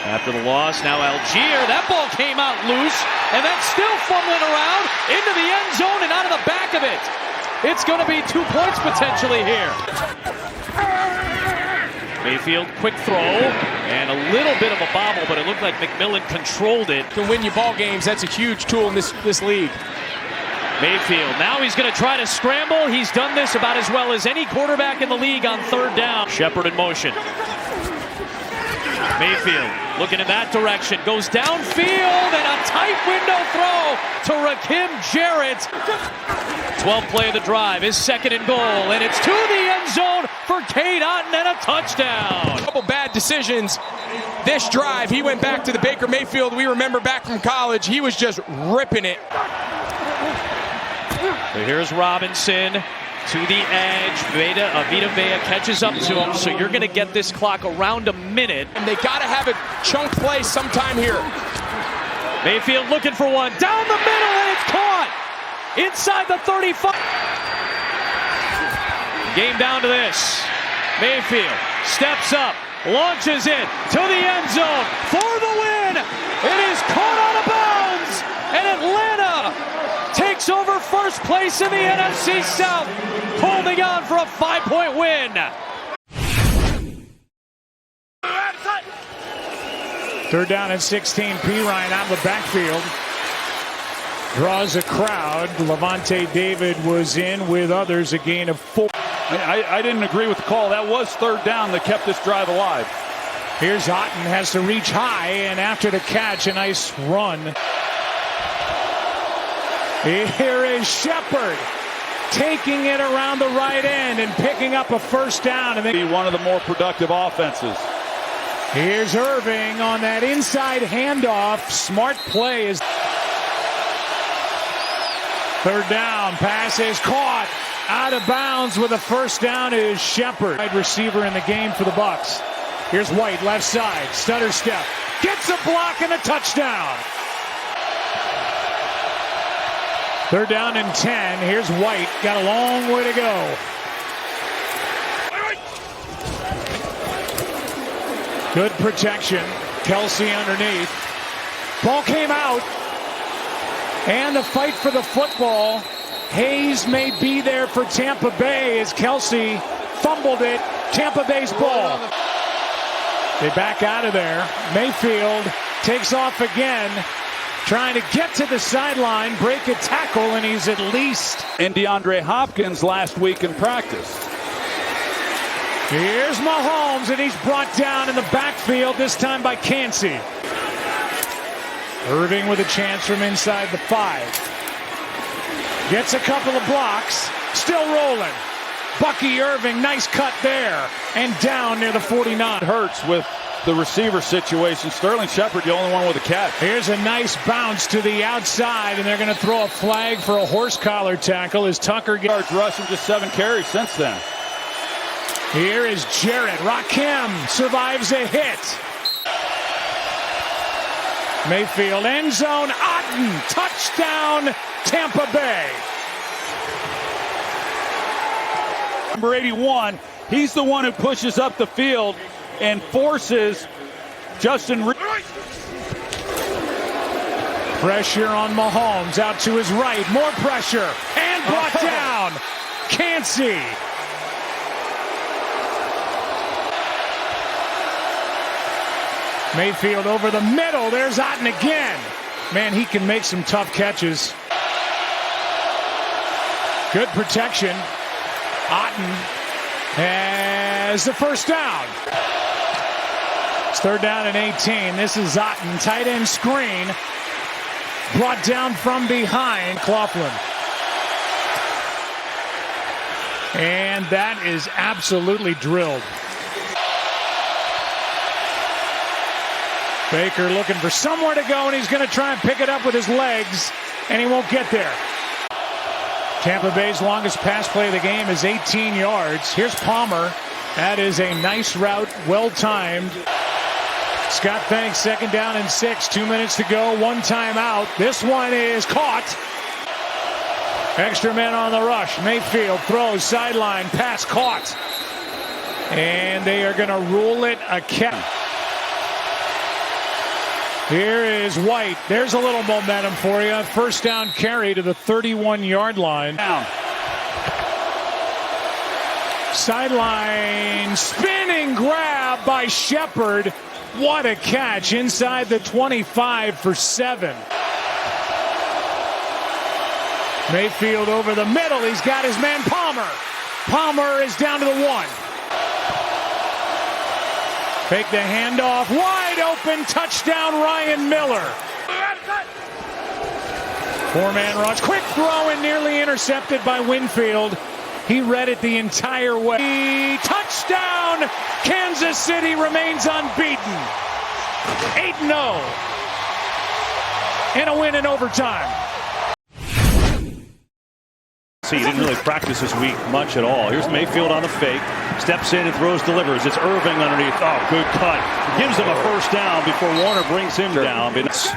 After the loss, now Algier. That ball came out loose, and that's still fumbling around into the end zone and out of the back of it. It's going to be 2 points potentially here. Mayfield, quick throw, and a little bit of a bobble, but it looked like McMillan controlled it. To win you ball games, that's a huge tool in this league. Mayfield, now he's going to try to scramble. He's done this about as well as any quarterback in the league on 3rd down. Shepard in motion. Mayfield looking in that direction, goes downfield, and a tight window throw to Rakim Jarrett. 12th play of the drive, his 2nd and goal, and it's to the end zone for Cade Otton and a touchdown. A couple bad decisions. This drive, he went back to the Baker Mayfield we remember back from college. He was just ripping it. So here's Robinson to the edge. Vita Vea catches up to him, so you're going to get this clock around a minute. And they got to have a chunk play sometime here. Mayfield looking for one. Down the middle, and it's caught. Inside the 35. Game down to this. Mayfield steps up, launches it to the end zone for the win. It is caught out of bounds, and Atlanta takes over first place in the NFC South, holding on for a 5-point win. 3rd down and 16. Pirine out of the backfield. Draws a crowd. Levante David was in with others, a gain of 4. I didn't agree with the call. That was 3rd down that kept this drive alive. Here's Otton, has to reach high, and after the catch, a nice run. Here is Shepard taking it around the right end and picking up a first down. And Be one of the more productive offenses. Here's Irving on that inside handoff. Smart play is third down. Pass is caught out of bounds with a first down is Shepard. Wide receiver in the game for the Bucs. Here's White, left side, stutter step. Gets a block and a touchdown. Third down and 10. Here's White. Got a long way to go. Good protection. Kelsey underneath. Ball came out. And the fight for the football. Hayes may be there for Tampa Bay as Kelsey fumbled it. Tampa Bay's ball. They back out of there. Mayfield takes off again. Trying to get to the sideline, break a tackle, and he's at least. And DeAndre Hopkins last week in practice. Here's Mahomes, and he's brought down in the backfield, this time by Kancey. Irving with a chance from inside the 5. Gets a couple of blocks, still rolling. Bucky Irving, nice cut there, and down near the 49. Hurts with the receiver situation. Sterling Shepard, the only one with a catch. Here's a nice bounce to the outside, and they're going to throw a flag for a horse collar tackle as Tucker gets rushing, just 7 carries since then. Here is Jarrett. Rakim survives a hit. Mayfield, end zone. Otten, touchdown, Tampa Bay. Number 81, he's the one who pushes up the field and forces Justin. Pressure on Mahomes, out to his right, more pressure, and brought down. Kancey. Mayfield over the middle, there's Otten again. Man, he can make some tough catches. Good protection. Otten has the first down. It's third down and 18. This is Otten, tight end screen. Brought down from behind, Coughlin. And that is absolutely drilled. Baker looking for somewhere to go, and he's going to try and pick it up with his legs, and he won't get there. Tampa Bay's longest pass play of the game is 18 yards. Here's Palmer. That is a nice route, well-timed. Scott Banks, second down and 6. 2 minutes to go, 1 timeout. This one is caught. Extra men on the rush. Mayfield throws, sideline, pass caught. And they are going to rule it a catch. Here is White. There's a little momentum for you. First down carry to the 31-yard line. Down. Sideline spinning grab by Shepard. What a catch inside the 25 for 7. Mayfield over the middle. He's got his man Palmer. Palmer is down to the 1. Fake the handoff, wide open, touchdown Ryan Miller. 4-man rush, quick throw and nearly intercepted by Winfield. He read it the entire way. Touchdown, Kansas City remains unbeaten. 8-0. And a win in overtime. He didn't really practice this week much at all. Here's Mayfield on the fake. Steps in and throws, delivers. It's Irving underneath. Oh, good cut. Gives him a first down before Warner brings him down. But it's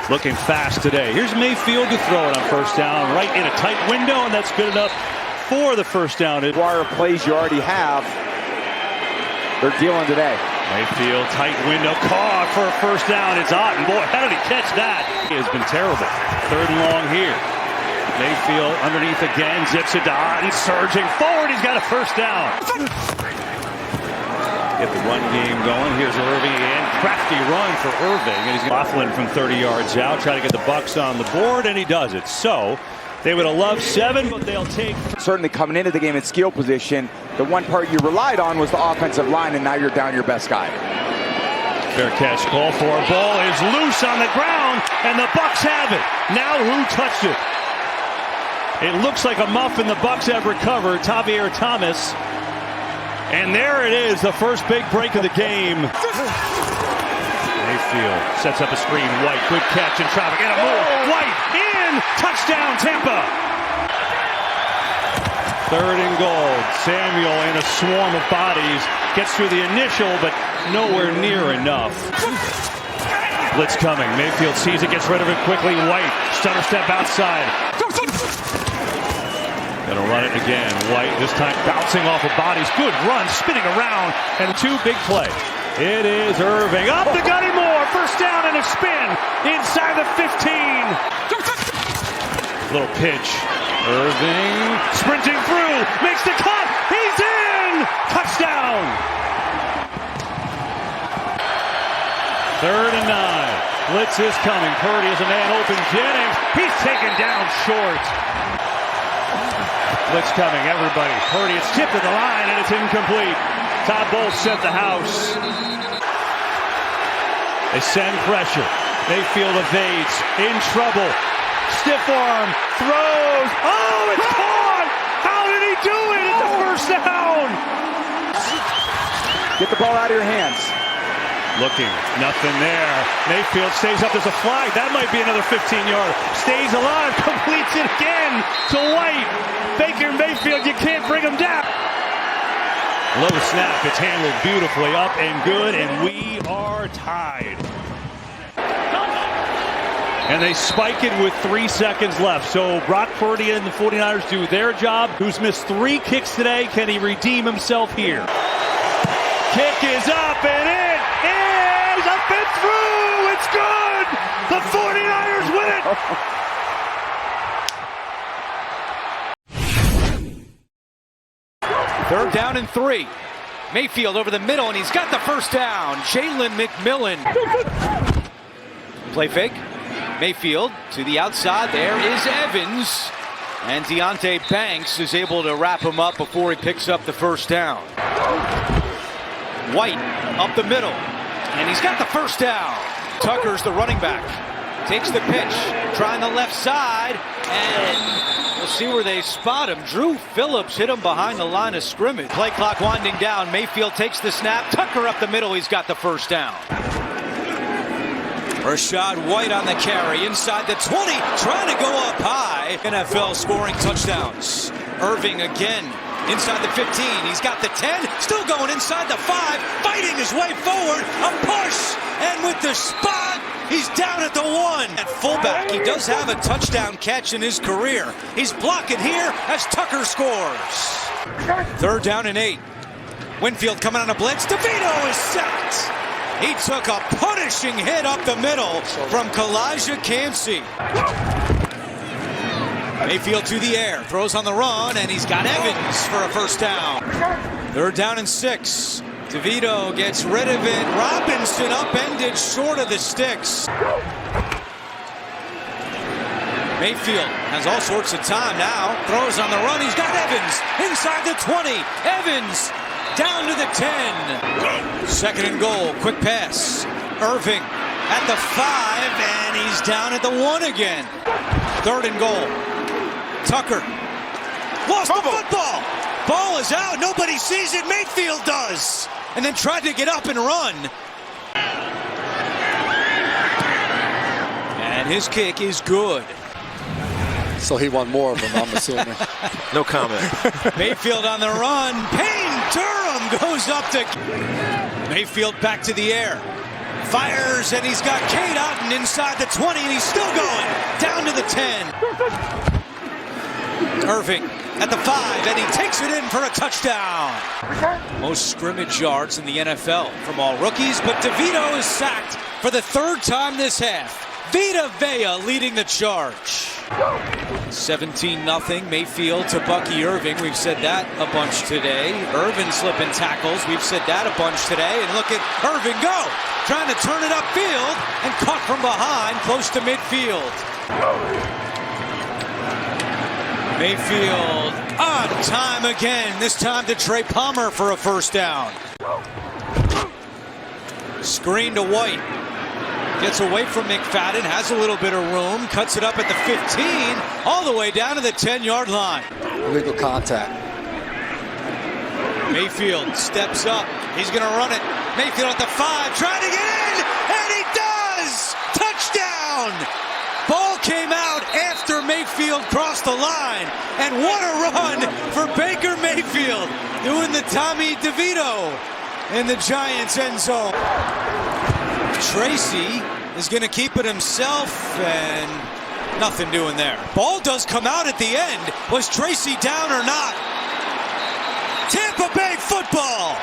looking fast today. Here's Mayfield to throw it on first down. Right in a tight window, and that's good enough for the first down. Wire plays you already have. They're dealing today. Mayfield, tight window, caught for a first down. It's Otten. Boy, how did he catch that? He has been terrible. Third and long here. Mayfield underneath again, zips it to Otten, surging forward, he's got a first down. Get the run game going, here's Irving again, crafty run for Irving, and he's Coughlin from 30 yards out, trying to get the Bucs on the board, and he does it. So, they would have loved 7, but they'll take... Certainly coming into the game in skill position, the one part you relied on was the offensive line, and now you're down your best guy. Fair catch, call for, ball is loose on the ground, and the Bucs have it. Now who touched it? It looks like a muffin the Bucs have recovered. Tavier Thomas. And there it is, the first big break of the game. Mayfield sets up a screen. White, good catch in traffic. And a move. White in. Touchdown, Tampa. 3rd and goal. Samuel in a swarm of bodies. Gets through the initial, but nowhere near enough. Blitz coming. Mayfield sees it, gets rid of it quickly. White, stutter step outside. Gonna run it again. White this time bouncing off of bodies. Good run, spinning around, and 2 big play. It is Irving. Up to Gunny Moore. First down and a spin inside the 15. Little pitch. Irving sprinting through. Makes the cut. He's in. Touchdown. 3rd and 9. Blitz is coming. Purdy is a man open. Jennings. He's taken down short. Blitz coming, everybody. Purdy, it's tipped to the line, and it's incomplete. Todd Bowles sent the house. They send pressure. Mayfield evades. In trouble. Stiff arm. Throws. Oh, it's caught! How did he do it? It's a first down! Get the ball out of your hands. Looking, nothing there. Mayfield stays up, there's a flag. That might be another 15-yard. Stays alive, completes it again to White. Baker Mayfield, you can't bring him down. Low snap, it's handled beautifully, up and good, and we are tied. And they spike it with 3 seconds left. So Brock Purdy and the 49ers do their job. Who's missed 3 kicks today? Can he redeem himself here? Kick is up, and it is up and through. It's good. The 49ers win it. 3rd down and 3. Mayfield over the middle, and he's got the first down. Jalen McMillan. Play fake. Mayfield to the outside. There is Evans. And Deonte Banks is able to wrap him up before he picks up the first down. White up the middle. And he's got the first down. Tucker's the running back. Takes the pitch. Trying the left side. And we'll see where they spot him. Drew Phillips hit him behind the line of scrimmage. Play clock winding down. Mayfield takes the snap. Tucker up the middle. He's got the first down. Rashad White on the carry inside the 20, trying to go up high. NFL scoring touchdowns. Irving again inside the 15. He's got the 10, still going inside the 5, fighting his way forward. A push, and with the spot, he's down at the 1. At fullback, he does have a touchdown catch in his career. He's blocking here as Tucker scores. 3rd down and 8. Winfield coming on a blitz. DeVito is sacked. He took a punishing hit up the middle from Kalijah Cansey. Mayfield to the air, throws on the run, and he's got Evans for a first down. 3rd down and 6. DeVito gets rid of it. Robinson upended short of the sticks. Mayfield has all sorts of time now. Throws on the run. He's got Evans inside the 20. Evans down to the 10. 2nd and goal. Quick pass. Irving at the 5, and he's down at the 1 again. 3rd and goal. Tucker lost the football. Ball is out. Nobody sees it. Mayfield does. And then tried to get up and run. And his kick is good. So he won more of them, I'm assuming. No comment. Mayfield on the run. Payne Durham goes up to Mayfield back to the air. Fires, and he's got Cade Otton inside the 20, and he's still going. Down to the 10. Irving at the 5, and he takes it in for a touchdown. Most scrimmage yards in the NFL from all rookies, but DeVito is sacked for the 3rd time this half. Vita Vea leading the charge. 17-0 Mayfield to Bucky Irving. We've said that a bunch today. Irvin slipping tackles. We've said that a bunch today. And look at Irving go. Trying to turn it upfield and caught from behind close to midfield. Mayfield on time again. This time to Trey Palmer for a first down. Screen to White. Gets away from McFadden, has a little bit of room, cuts it up at the 15, all the way down to the 10-yard line. Illegal contact. Mayfield steps up. He's going to run it. Mayfield at the 5, trying to get in, and he does! Touchdown! Ball came out after Mayfield crossed the line, and what a run for Baker Mayfield, doing the Tommy DeVito in the Giants' end zone. Tracy is going to keep it himself, and nothing doing there. Ball does come out at the end. Was Tracy down or not? Tampa Bay football.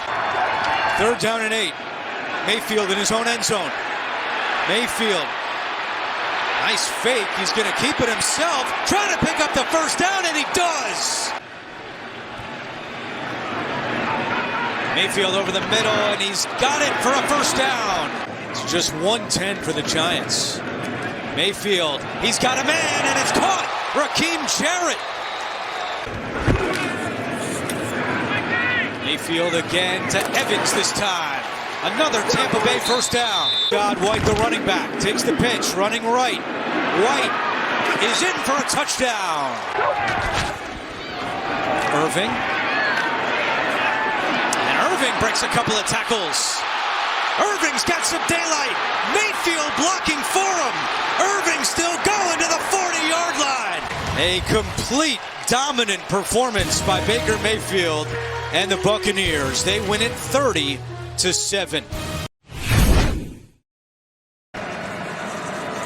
3rd down and 8. Mayfield in his own end zone. Mayfield. Nice fake. He's going to keep it himself. Trying to pick up the first down, and he does. Mayfield over the middle, and he's got it for a first down. It's just 110 for the Giants. Mayfield, he's got a man, and it's caught. Raheem Jarrett. Mayfield again to Evans this time. Another Tampa Bay first down. Rashad White, the running back, takes the pitch, running right. White is in for a touchdown. Irving. And Irving breaks a couple of tackles. Irving's got some daylight. Mayfield blocking for him. Irving still going to the 40-yard line. A complete dominant performance by Baker Mayfield and the Buccaneers. They win it 30-7.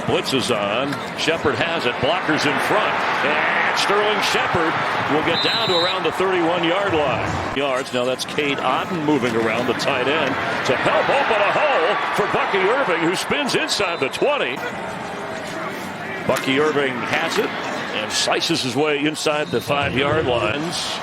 Blitz is on. Shepard has it. Blockers in front. And Sterling Shepard will get down to around the 31-yard line. Yards. Now that's Cade Otton moving around the tight end to help open a hole for Bucky Irving, who spins inside the 20. Bucky Irving has it and slices his way inside the 5-yard lines.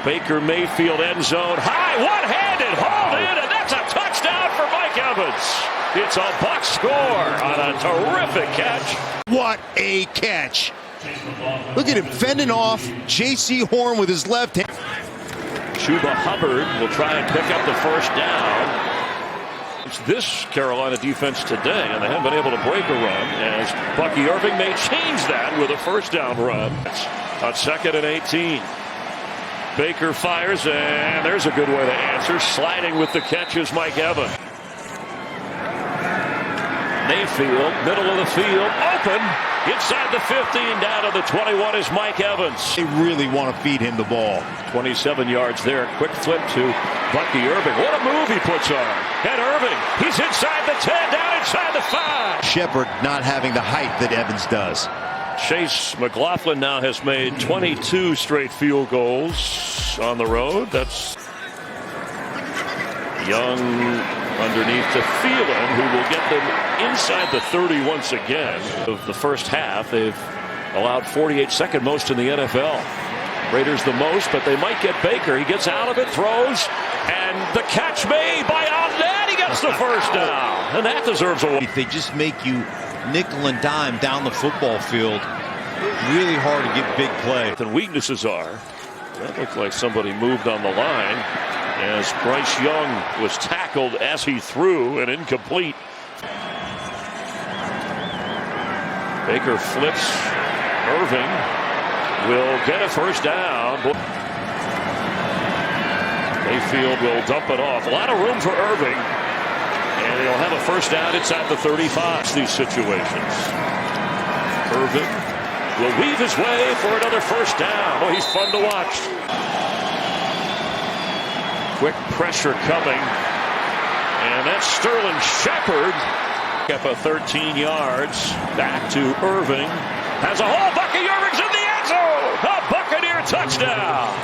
Baker Mayfield end zone high, one-handed, hauled in, and that's a touchdown for Mike Evans. It's a Bucs score on a terrific catch. What a catch. Look at him fending off J.C. Horn with his left hand. Chuba Hubbard will try and pick up the first down. It's this Carolina defense today, and they haven't been able to break a run, as Bucky Irving may change that with a first down run on 2nd and 18. Baker fires, and there's a good way to answer. Sliding with the catch is Mike Evans. Mayfield, middle of the field, open, inside the 15, down to the 21 is Mike Evans. They really want to feed him the ball. 27 yards there, quick flip to Bucky Irving. What a move he puts on. And Irving, he's inside the 10, down inside the 5. Shepard not having the height that Evans does. Chase McLaughlin now has made 22 straight field goals on the road. That's Young underneath to Thielen, who will get them inside the 30 once again. Of the first half, they've allowed 48, second most in the NFL. Raiders the most, but they might get Baker. He gets out of it, throws, and the catch made by Alden. He gets the first down, and that deserves a win. They just make you nickel and dime down the football field. Really hard to get big play. The weaknesses are, that looked like somebody moved on the line as Bryce Young was tackled as he threw and incomplete. Baker flips. Irving will get a first down. Mayfield will dump it off. A lot of room for Irving. And he'll have a first down inside the 35. These situations. Irving will weave his way for another first down. Oh, he's fun to watch. Quick pressure coming. And that's Sterling Shepard. Up a 13 yards. Back to Irving. Has a hole. Bucky Irving's in the end zone. A Buccaneer touchdown.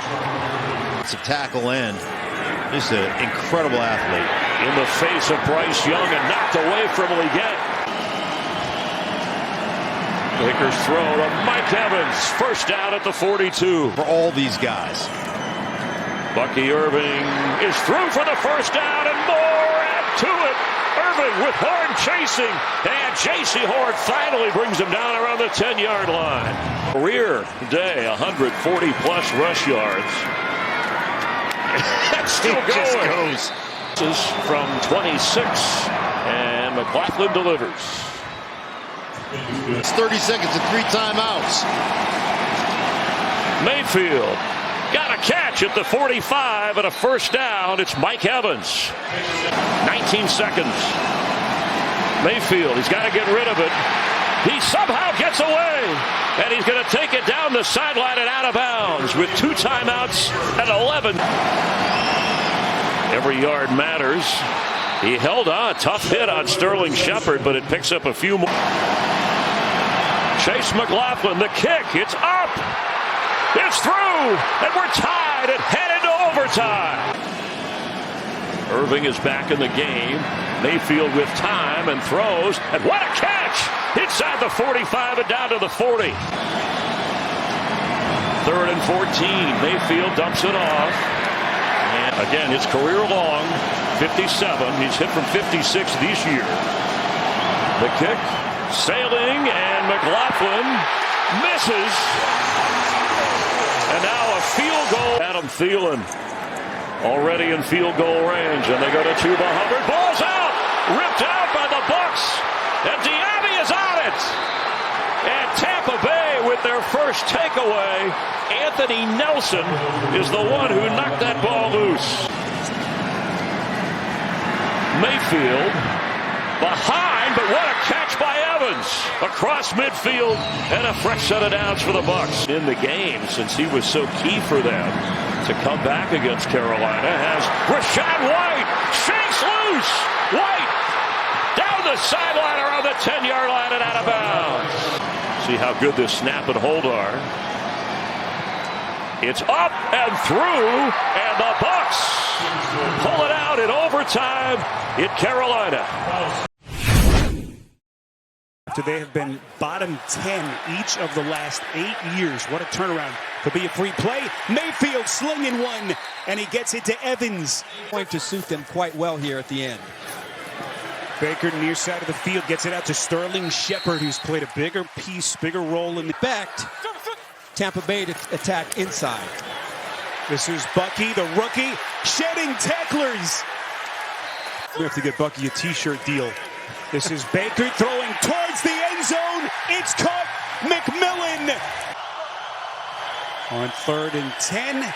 It's a tackle end. Just an incredible athlete. In the face of Bryce Young and knocked away from Leggett. Baker's throw to Mike Evans. First down at the 42. For all these guys. Bucky Irving is through for the first down and more. Add to it. Irving with Horn chasing. And J.C. Horn finally brings him down around the 10-yard line. Career day, 140-plus rush yards. That's still going. Just goes. This is from 26. And and McLaughlin delivers. It's 30 seconds and 3 timeouts. Mayfield got a catch at the 45 and a first down. It's Mike Evans. 19 seconds. Mayfield, he's got to get rid of it. He somehow gets away, and he's going to take it down the sideline and out of bounds with 2 timeouts at 11. Every yard matters. He held on. Tough hit on Sterling Shepard, but it picks up a few more. Chase McLaughlin, the kick. It's up. It's through, and we're tied and headed to overtime. Irving is back in the game. Mayfield with time and throws, and what a catch! Inside the 45 and down to the 40. 3rd and 14. Mayfield dumps it off. And again, his career long, 57. He's hit from 56 this year. The kick, sailing, and McLaughlin misses. And now a field goal. Adam Thielen already in field goal range, and they go to Chuba Hubbard. Ball's out, ripped out by the Bucs, and Diaby is on it. And Tampa Bay with their first takeaway. Anthony Nelson is the one who knocked that ball loose. Mayfield behind, but what a catch by Evans across midfield, and a fresh set of downs for the Bucs. In the game, since he was so key for them to come back against Carolina, has Rachaad White, shakes loose. White down the sideline around the 10-yard line and out of bounds. See how good this snap and hold are. It's up and through, and the Bucs pull it out in overtime in Carolina. After they have been bottom 10 each of the last 8 years. What a turnaround. Could be a free play. Mayfield slinging one, and he gets it to Evans. Going to suit them quite well here at the end. Baker near side of the field gets it out to Sterling Shepard, who's played a bigger role in the back. Tampa Bay to attack inside. This is Bucky, the rookie, shedding tacklers. We have to get Bucky a t-shirt deal. This is Baker throwing towards the end zone. It's caught. McMillan. On 3rd and 10.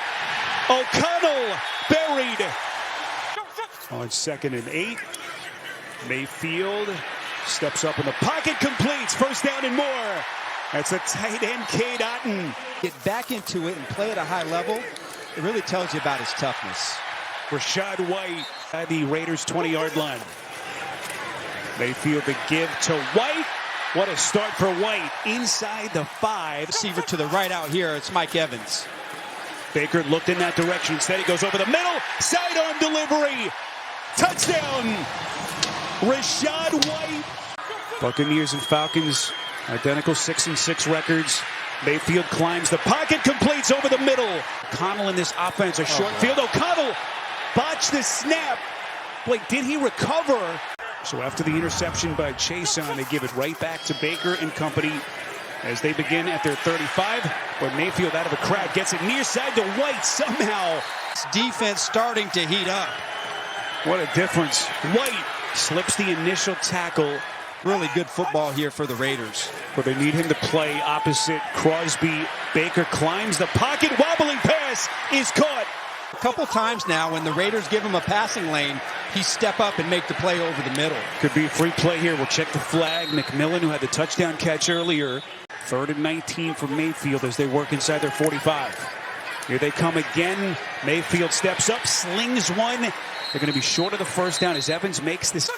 O'Connell buried. On 2nd and 8. Mayfield steps up in the pocket, completes. First down and more. That's a tight end, Cade Otton. Get back into it and play at a high level. It really tells you about his toughness. Rachaad White at the Raiders' 20-yard line. Mayfield the give to White. What a start for White inside the 5. Receiver to the right out here. It's Mike Evans. Baker looked in that direction. Instead, he goes over the middle. Sidearm delivery. Touchdown. Rachaad White. Buccaneers and Falcons, identical 6-6 records. Mayfield climbs the pocket, completes over the middle. O'Connell in this offense, a short field. O'Connell botched the snap. Wait, did he recover? So after the interception by Chason, they give it right back to Baker and company as they begin at their 35. But Mayfield out of the crowd gets it near side to White somehow. It's defense starting to heat up. What a difference. White slips the initial tackle. Really good football here for the Raiders. But they need him to play opposite Crosby. Baker climbs the pocket. Wobbling pass is caught. A couple times now when the Raiders give him a passing lane, he step up and make the play over the middle. Could be a free play here. We'll check the flag. McMillan, who had the touchdown catch earlier. 3rd and 19 for Mayfield as they work inside their 45. Here they come again. Mayfield steps up, slings one. They're going to be short of the first down as Evans makes this.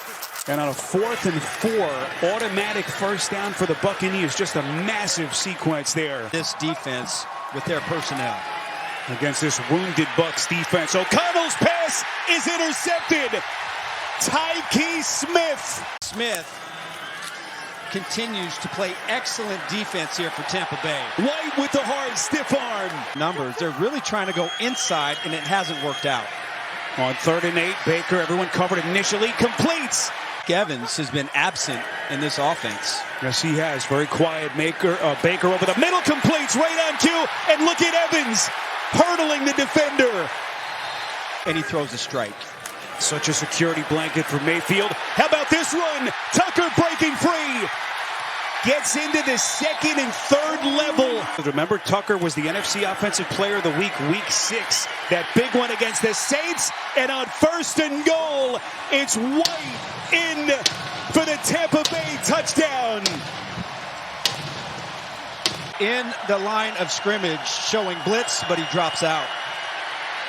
And on a 4th and 4, automatic first down for the Buccaneers. Just a massive sequence there. This defense with their personnel. Against this wounded Bucs defense. O'Connell's pass is intercepted. Tyke Smith. Smith continues to play excellent defense here for Tampa Bay. White with the hard, stiff arm. Numbers. They're really trying to go inside, and it hasn't worked out. On 3rd and 8, Baker, everyone covered initially, completes. Evans has been absent in this offense. Yes, he has. Very quiet. Baker over the middle, completes right on cue. And look at Evans hurdling the defender. And he throws a strike. Such a security blanket for Mayfield. How about this run? Tucker breaking free. Gets into the second and third level. Remember, Tucker was the NFC Offensive Player of the Week, Week 6. That big one against the Saints. And on 1st and goal, it's White in for the Tampa Bay touchdown. In the line of scrimmage, showing blitz, but he drops out.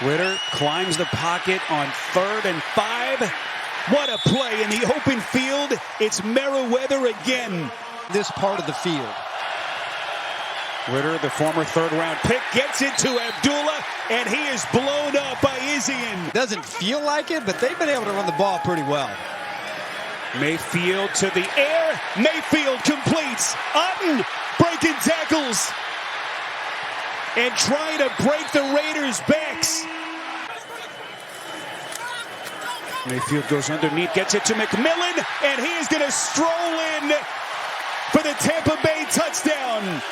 Ritter climbs the pocket on 3rd and 5. What a play in the open field. It's Merriweather again. This part of the field. Ritter, the former 3rd-round pick, gets it to Abdullah, and he is blown up by Isian. Doesn't feel like it, but they've been able to run the ball pretty well. Mayfield to the air. Mayfield completes. Otten breaking tackles and trying to break the Raiders' backs. Mayfield goes underneath, gets it to McMillan, and he is going to stroll in for the Tampa Bay touchdown.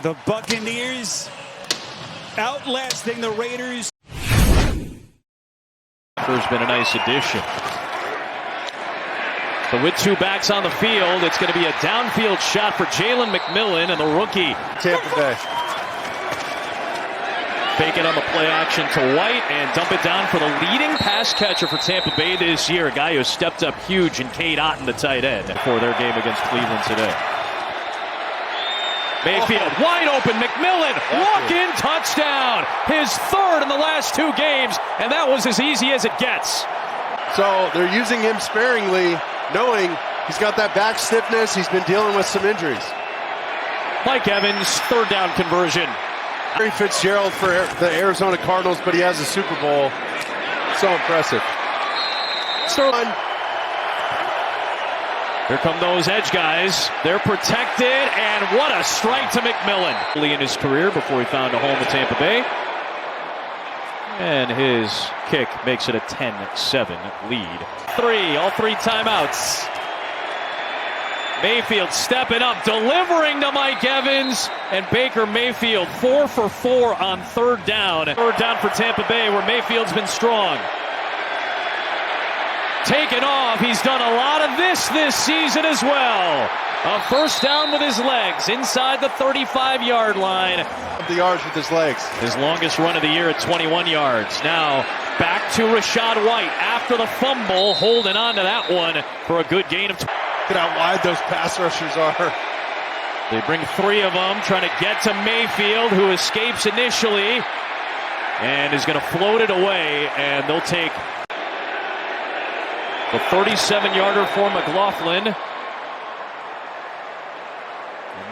The Buccaneers outlasting the Raiders. There's been a nice addition. So with 2 backs on the field, it's going to be a downfield shot for Jalen McMillan and the rookie. Tampa Bay. Fake it on the play action to White and dump it down for the leading pass catcher for Tampa Bay this year. A guy who stepped up huge in Cade Otten, the tight end, for their game against Cleveland today. Mayfield wide open. McMillan walk-in touchdown. His 3rd in the last 2 games, and that was as easy as it gets. So they're using him sparingly, knowing he's got that back stiffness. He's been dealing with some injuries. Mike Evans, 3rd down conversion. Larry Fitzgerald for the Arizona Cardinals, but he has a Super Bowl. So impressive. Sterling. Here come those edge guys. They're protected, and what a strike to McMillan. Early in his career before he found a home at Tampa Bay. And his kick makes it a 10-7 lead. All three timeouts. Mayfield stepping up, delivering to Mike Evans, and Baker Mayfield 4 for 4 on 3rd down. 3rd down for Tampa Bay, where Mayfield's been strong. Taken off. He's done a lot of this season as well. A 1st down with his legs inside the 35-yard line. The yards with his legs. His longest run of the year at 21 yards. Now back to Rachaad White after the fumble, holding on to that one for a good gain of. Look at how wide those pass rushers are. They bring 3 of them, trying to get to Mayfield, who escapes initially and is going to float it away, and they'll take the 37-yarder for McLaughlin.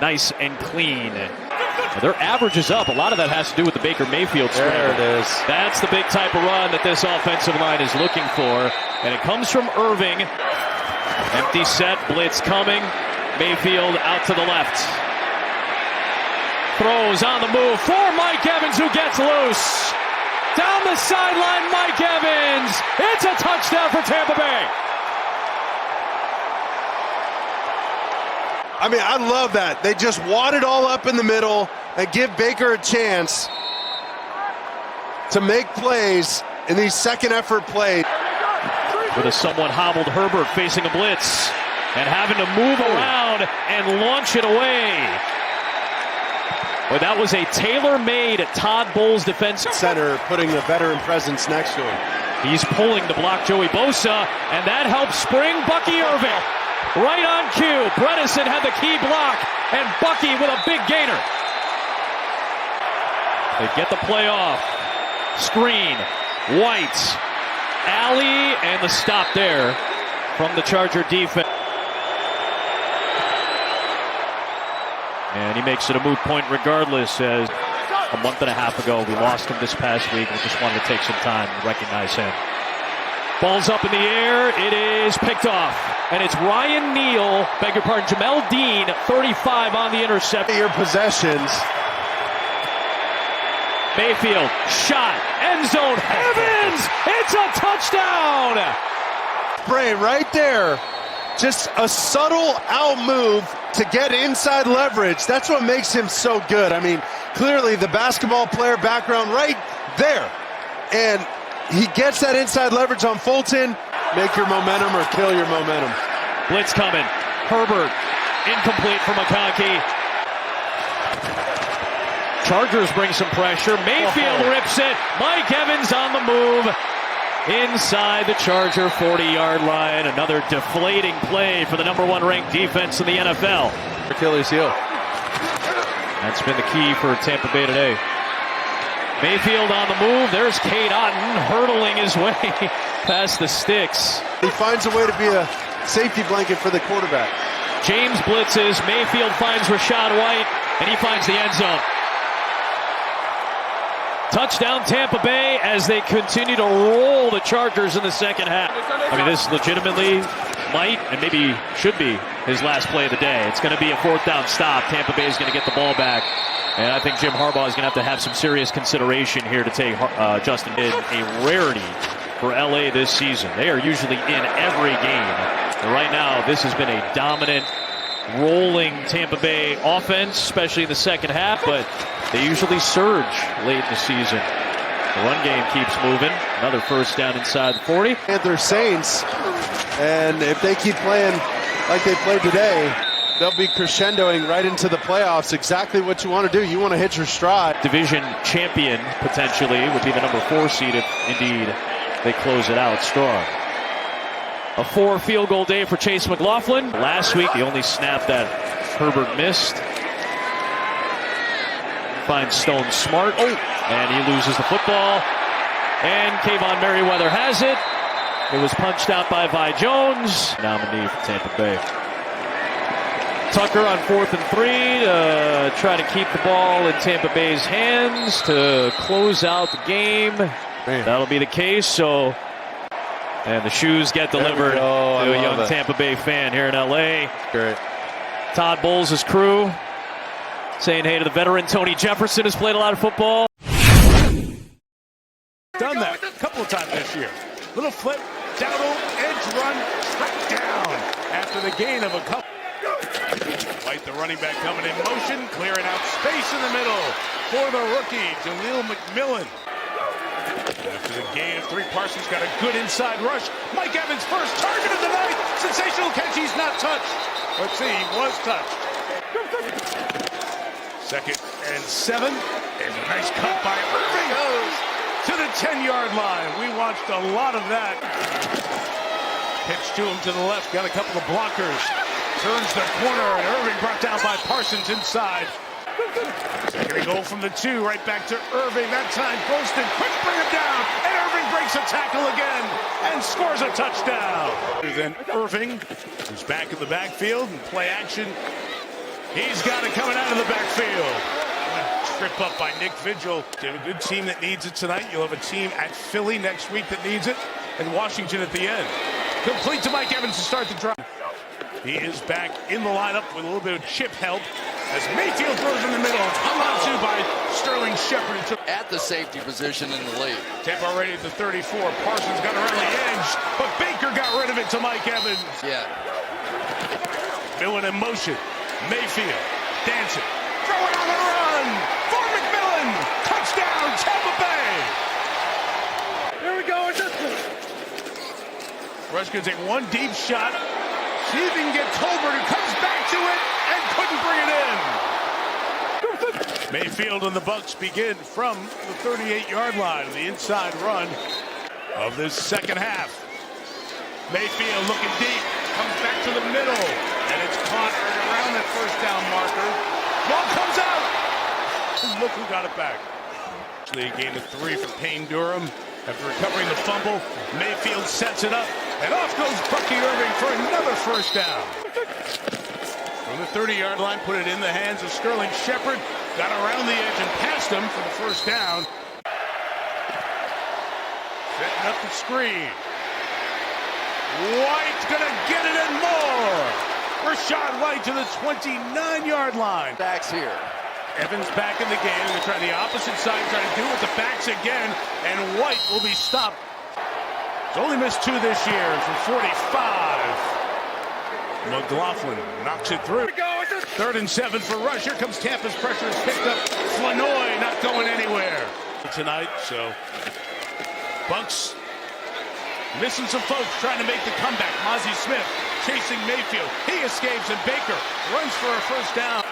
Nice and clean. Their average is up. A lot of that has to do with the Baker Mayfield scramble. There it is. That's the big type of run that this offensive line is looking for. And it comes from Irving. Empty set, blitz coming. Mayfield out to the left. Throws on the move for Mike Evans, who gets loose. Down the sideline, Mike Evans. It's a touchdown for Tampa Bay. I mean, I love that. They just wad it all up in the middle and give Baker a chance to make plays in these second effort plays. With a somewhat hobbled Herbert facing a blitz and having to move around and launch it away. Well, that was a tailor-made Todd Bowles defense. Center putting the veteran presence next to him. He's pulling to block Joey Bosa, and that helps spring Bucky Irving. Right on cue. Bredesen had the key block, and Bucky with a big gainer. They get the play off. Screen. White. Alley, and the stop there from the Charger defense. And he makes it a moot point regardless, as a month and a half ago we lost him this past week. We just wanted to take some time and recognize him. Ball's up in the air. It is picked off. And it's Ryan Neal, beg your pardon, Jamel Dean, 35 on the interception. Your possessions. Mayfield, shot, end zone, Evans! It's a touchdown! Spray right there. Just a subtle out move to get inside leverage. That's what makes him so good. I mean, clearly the basketball player background right there. And he gets that inside leverage on Fulton. Make your momentum or kill your momentum. Blitz coming. Herbert, incomplete for McConkey. Chargers bring some pressure. Mayfield rips it. Mike Evans on the move. Inside the Charger 40-yard line. Another deflating play for the #1 ranked defense in the NFL. Achilles heel. That's been the key for Tampa Bay today. Mayfield on the move. There's Cade Otton hurdling his way past the sticks. He finds a way to be a safety blanket for the quarterback. James blitzes. Mayfield finds Rachaad White, and he finds the end zone. Touchdown Tampa Bay as they continue to roll the Chargers in the second half. I mean, this legitimately might and maybe should be his last play of the day. It's going to be a 4th down stop. Tampa Bay is going to get the ball back. And I think Jim Harbaugh is going to have some serious consideration here to take Justin in. A rarity for LA this season. They are usually in every game. And right now, this has been a dominant, rolling Tampa Bay offense, especially in the second half. But they usually surge late in the season. The run game keeps moving. Another 1st down inside the 40. They're Saints. And if they keep playing like they played today, they'll be crescendoing right into the playoffs. Exactly what you want to do. You want to hit your stride. Division champion, potentially, would be the #4 seed if indeed they close it out strong. A 4 field goal day for Chase McLaughlin. Last week, the only snap that Herbert missed. Finds Stone Smart. And he loses the football. And Kayvon Merriweather has it. It was punched out by Vi Jones. Nominee for Tampa Bay. Tucker on 4th and 3 to try to keep the ball in Tampa Bay's hands to close out the game. That'll be the case. So, and the shoes get delivered to a young Tampa Bay fan here in LA. Great. Todd Bowles' crew saying hey to the veteran. Tony Jefferson has played a lot of football. Done that a couple of times this year. Little flip, down edge run, straight down after the gain of a couple. White, the running back, coming in motion, clearing out space in the middle for the rookie, Jaleel McMillan. After the gain of 3, Parsons got a good inside rush. Mike Evans, first target of the night. Sensational catch, he's not touched. Let's see, he was touched. 2nd and 7. There's a nice cut by Irving. Goes to the 10-yard line. We watched a lot of that. Pitch to him to the left, got a couple of blockers. Turns the corner, and Irving brought down by Parsons inside. 2nd and goal from the 2, right back to Irving. That time, Golston, quick bring him down, and Irving breaks a tackle again and scores a touchdown. Then Irving, who's back in the backfield and play action. He's got it coming out of the backfield. Trip up by Nick Vigil. You have a good team that needs it tonight. You'll have a team at Philly next week that needs it, and Washington at the end. Complete to Mike Evans to start the drive. He is back in the lineup with a little bit of chip help as Mayfield throws in the middle. Hung on to by Sterling Shepard. At the safety position in the league. Tampa already at the 34. Parsons got around the edge, but Baker got rid of it to Mike Evans. Yeah. Millen in motion. Mayfield dancing. Throw it on the run for McMillan. Touchdown, Tampa Bay. Here we go. Rush can take one deep shot. See if he can get Tolbert, who comes back to it and couldn't bring it in. Mayfield and the Bucs begin from the 38-yard line. The inside run of this second half. Mayfield looking deep, comes back to the middle, and it's caught around that 1st down marker. Ball comes out. Look who got it back. Actually, a gain of 3 for Payne Durham. After recovering the fumble, Mayfield sets it up, and off goes Bucky Irving for another 1st down. From the 30-yard line, put it in the hands of Sterling Shepard. Got around the edge and passed him for the 1st down. Setting up the screen. White's gonna get it and more. Rachaad White to the 29-yard line. Backs here. Evans back in the game. They try the opposite side, trying to do it with the backs again, and White will be stopped. He's only missed 2 this year from 45. McLaughlin knocks it through. Here we go. 3rd and 7 for Rush. Here comes Tampa's pressure. Is picked up. Flanoy not going anywhere tonight. So Bucks missing some folks trying to make the comeback. Mozzie Smith chasing Mayfield. He escapes, and Baker runs for a first down.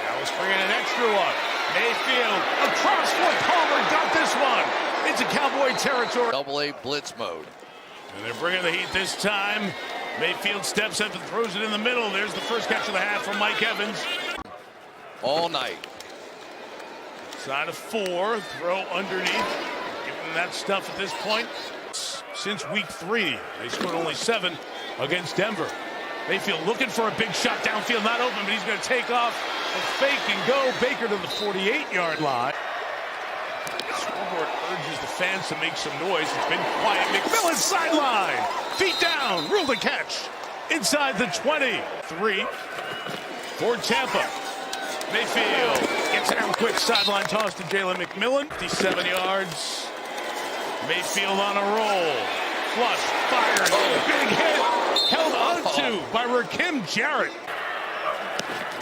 Dallas bringing an extra one. Mayfield across what Palmer got this one into Cowboy territory. Double-A blitz mode. And they're bringing the heat this time. Mayfield steps up and throws it in the middle. There's the first catch of the half from Mike Evans. All night. Side of 4, throw underneath. Giving them that stuff at this point. Since week 3, they scored only 7 against Denver. Mayfield looking for a big shot downfield, not open, but he's going to take off a fake and go. Baker to the 48-yard line. Scoreboard urges the fans to make some noise. It's been quiet. McMillan sideline. Feet down. Ruled a catch. Inside the 23 for Tampa. Mayfield gets down quick. Sideline toss to Jalen McMillan. 57 yards. Mayfield on a roll. Flush. Fired. Big hit. Held onto by Rakim Jarrett.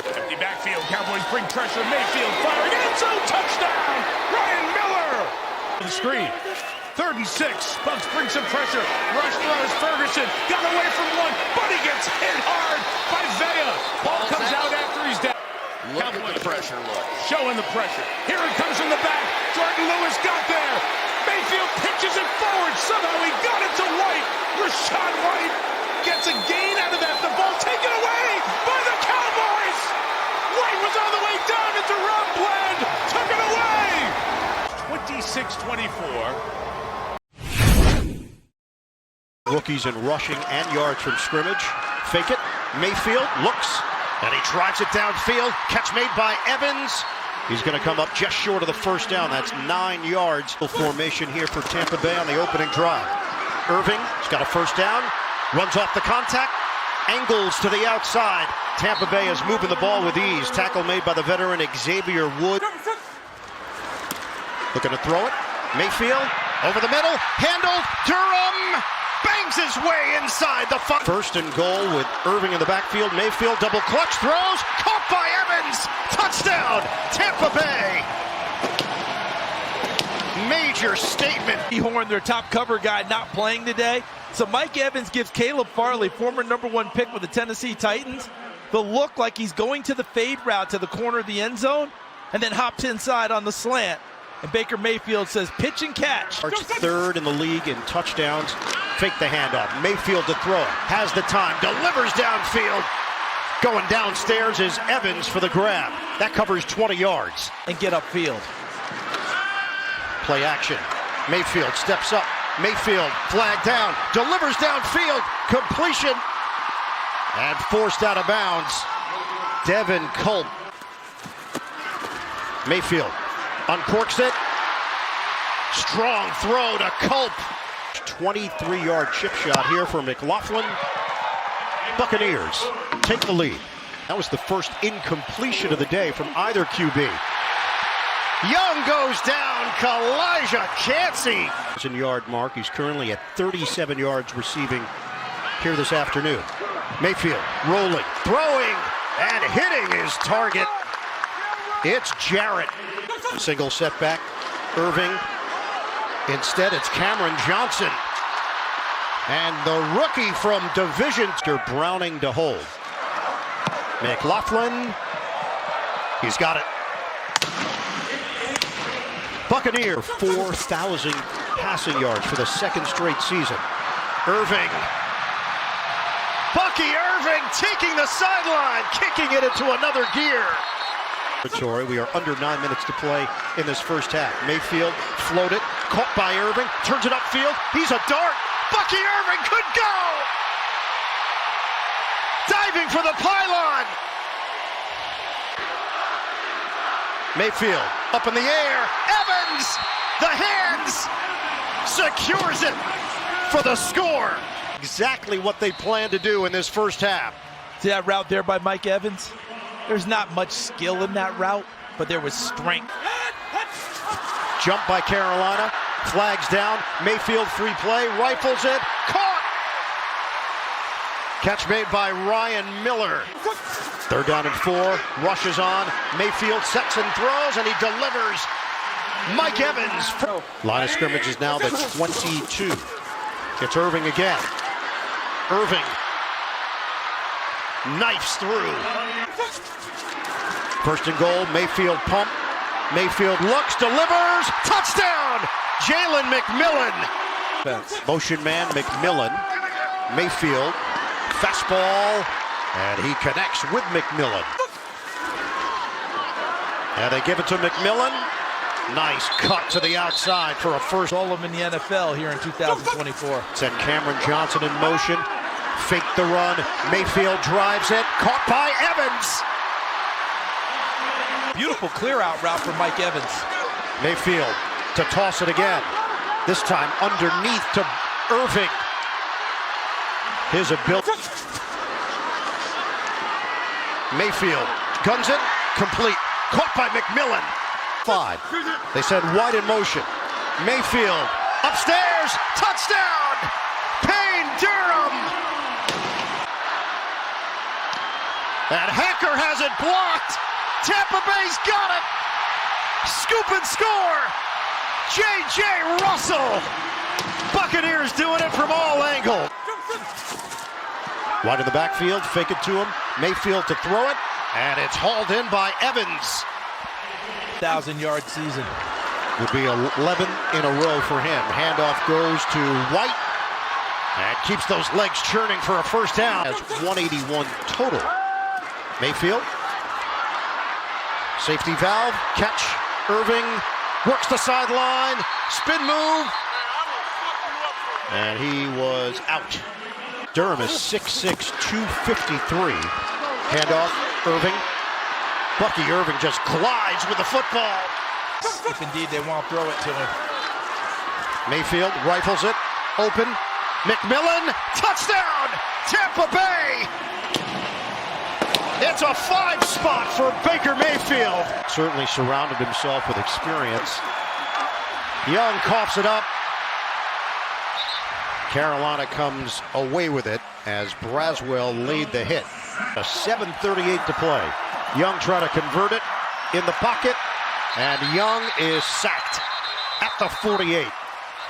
Empty backfield. Cowboys bring pressure. Mayfield firing. End zone touchdown. Ryan Miller. The screen. 3rd and 6. Bucks bring some pressure. Rush throws. Ferguson got away from one, but he gets hit hard by Vea. Ball comes out after he's down. Look at the pressure look. Showing the pressure. Here it comes from the back. Jordan Lewis got there. Mayfield pitches it forward. Somehow he got it to White. Rashad White gets a gain out of that. The ball taken away by the Cowboys. White was on the way down into Rob Bland. Took it away. 26-24. Rookies in rushing and yards from scrimmage. Fake it. Mayfield looks, and he drives it downfield. Catch made by Evans. He's going to come up just short of the first down. That's 9 yards. Formation here for Tampa Bay on the opening drive. Irving has got a first down. Runs off the contact. Angles to the outside. Tampa Bay is moving the ball with ease. Tackle made by the veteran Xavier Wood. Looking to throw it. Mayfield over the middle. Handled. Durham bangs his way inside the 5. First and goal with Irving in the backfield. Mayfield double clutch throws. Caught by Evans. Touchdown, Tampa Bay. Major statement. Horn, their top cover guy, not playing today. So Mike Evans gives Caleb Farley, former #1 pick with the Tennessee Titans, the look like he's going to the fade route to the corner of the end zone and then hops inside on the slant. And Baker Mayfield says pitch and catch. 3rd in the league in touchdowns. Fake the handoff. Mayfield to throw. Has the time. Delivers downfield. Going downstairs is Evans for the grab. That covers 20 yards. And get upfield. Play action. Mayfield steps up. Mayfield flag down. Delivers downfield. Completion. And forced out of bounds. Devin Culp. Mayfield uncorks it. Strong throw to Culp. 23-yard chip shot here for McLaughlin. Buccaneers take the lead. That was the first incompletion of the day from either QB. Young goes down. Kalijah Chancey. 1,000-yard mark. He's currently at 37 yards receiving here this afternoon. Mayfield rolling, throwing, and hitting his target. It's Jarrett. Single setback. Irving. Instead, it's Cameron Johnson. And the rookie from Division, Browning to hold. McLaughlin. He's got it. Buccaneers, 4,000 passing yards for the 2nd straight season. Irving. Bucky Irving taking the sideline, kicking it into another gear. We are under 9 minutes to play in this first half. Mayfield floated, caught by Irving, turns it upfield. He's a dart. Bucky Irving could go. Diving for the pylon. Mayfield up in the air. Evans, the hands, secures it for the score. Exactly what they planned to do in this first half. See that route there by Mike Evans? There's not much skill in that route, but there was strength. Jump by Carolina, flags down, Mayfield free play, rifles it, caught! Catch made by Ryan Miller. 3rd down and 4. Rushes on. Mayfield sets and throws, and he delivers. Mike Evans. Line of scrimmage is now the 22. It's Irving again. Irving knifes through. 1st and goal. Mayfield pump. Mayfield looks, delivers. Touchdown! Jalen McMillan. Motion man McMillan. Mayfield. Fastball. And he connects with McMillan. And they give it to McMillan. Nice cut to the outside for a first. All of them in the NFL here in 2024. Send Cameron Johnson in motion. Fake the run. Mayfield drives it. Caught by Evans. Beautiful clear out route for Mike Evans. Mayfield to toss it again. This time underneath to Irving. His ability. Mayfield guns it. Complete. Caught by McMillan. 5. They said wide in motion. Mayfield upstairs. Touchdown. Payne Durham. And Hacker has it blocked. Tampa Bay's got it. Scoop and score. J.J. Russell. Buccaneers doing it from all angles. Wide in the backfield. Fake it to him. Mayfield to throw it. And it's hauled in by Evans. 1,000-yard season. Would be 11 in a row for him. Handoff goes to White. And keeps those legs churning for a first down. Has 181 total. Mayfield. Safety valve. Catch. Irving works the sideline. Spin move. And he was out. Durham is 6'6", 253. Handoff. Irving. Bucky Irving just glides with the football. If indeed they won't throw it to him. Mayfield rifles it. Open. McMillan. Touchdown. Tampa Bay. It's a 5 spot for Baker Mayfield. Certainly surrounded himself with experience. Young coughs it up. Carolina comes away with it as Braswell laid the hit. A 7:38 to play. Young trying to convert it in the pocket, and Young is sacked at the 48.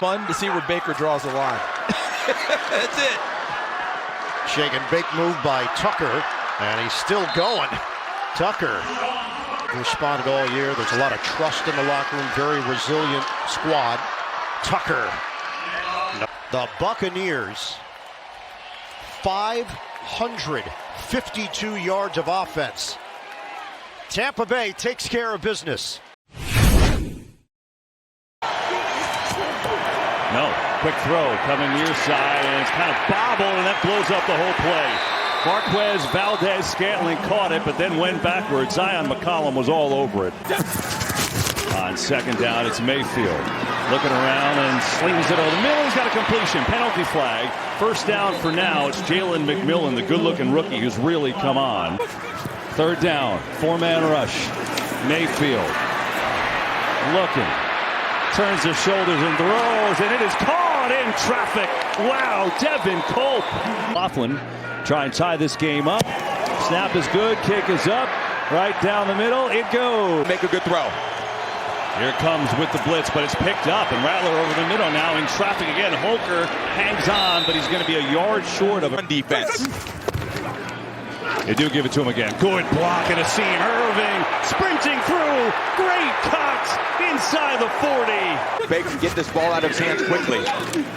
Fun to see where Baker draws the line. That's it. Shake and bake move by Tucker, and he's still going. Tucker responded all year. There's a lot of trust in the locker room. Very resilient squad. Tucker. The Buccaneers, 552 yards of offense. Tampa Bay takes care of business. No, quick throw coming near side, and it's kind of bobbled, and that blows up the whole play. Marquez Valdez-Scantling caught it, but then went backwards. Zion McCollum was all over it. On 2nd down, it's Mayfield. Looking around and slings it over the middle. He's got a completion. Penalty flag. 1st down for now. It's Jalen McMillan, the good-looking rookie who's really come on. 3rd down. 4-man rush. Mayfield. Looking. Turns his shoulders and throws, and it is caught in traffic. Wow, Devin Culp. Laughlin try and tie this game up. Snap is good. Kick is up. Right down the middle. It goes. Make a good throw. Here it comes with the blitz, but it's picked up, and Rattler over the middle now in traffic again. Holker hangs on, but he's going to be a yard short of a defense. They do give it to him again. Good block and a seam. Irving sprinting through. Great cut inside the 40. Baker can get this ball out of his hands quickly.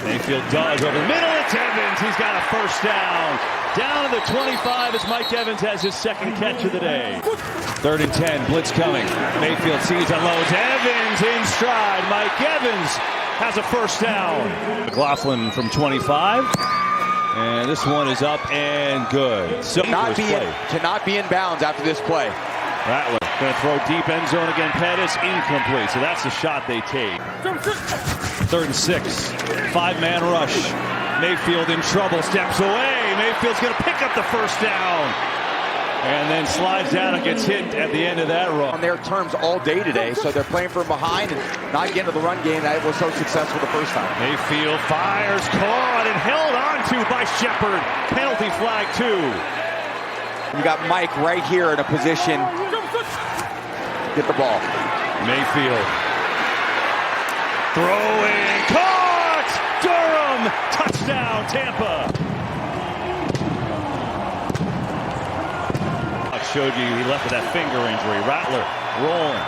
Mayfield does over the middle. It's Evans. He's got a 1st down. Down to the 25 as Mike Evans has his 2nd catch of the day. 3rd and 10. Blitz coming. Mayfield sees, unloads. Evans in stride. Mike Evans has a 1st down. McLaughlin from 25. And this one is up and good. So cannot be in bounds after this play. Rattler going to throw deep end zone again. Pettis incomplete. So that's the shot they take. 3rd and 6. 5-man rush. Mayfield in trouble. Steps away. Mayfield's going to pick up the 1st down. And then slides down and gets hit at the end of that run. On their terms all day today, so they're playing from behind and not getting to the run game that was so successful the first time. Mayfield fires, caught and held onto by Shepard. Penalty flag 2. You got Mike right here in a position. Get the ball. Mayfield. Throwing, caught! Durham! Touchdown, Tampa! I showed you he left with that finger injury. Rattler rolling,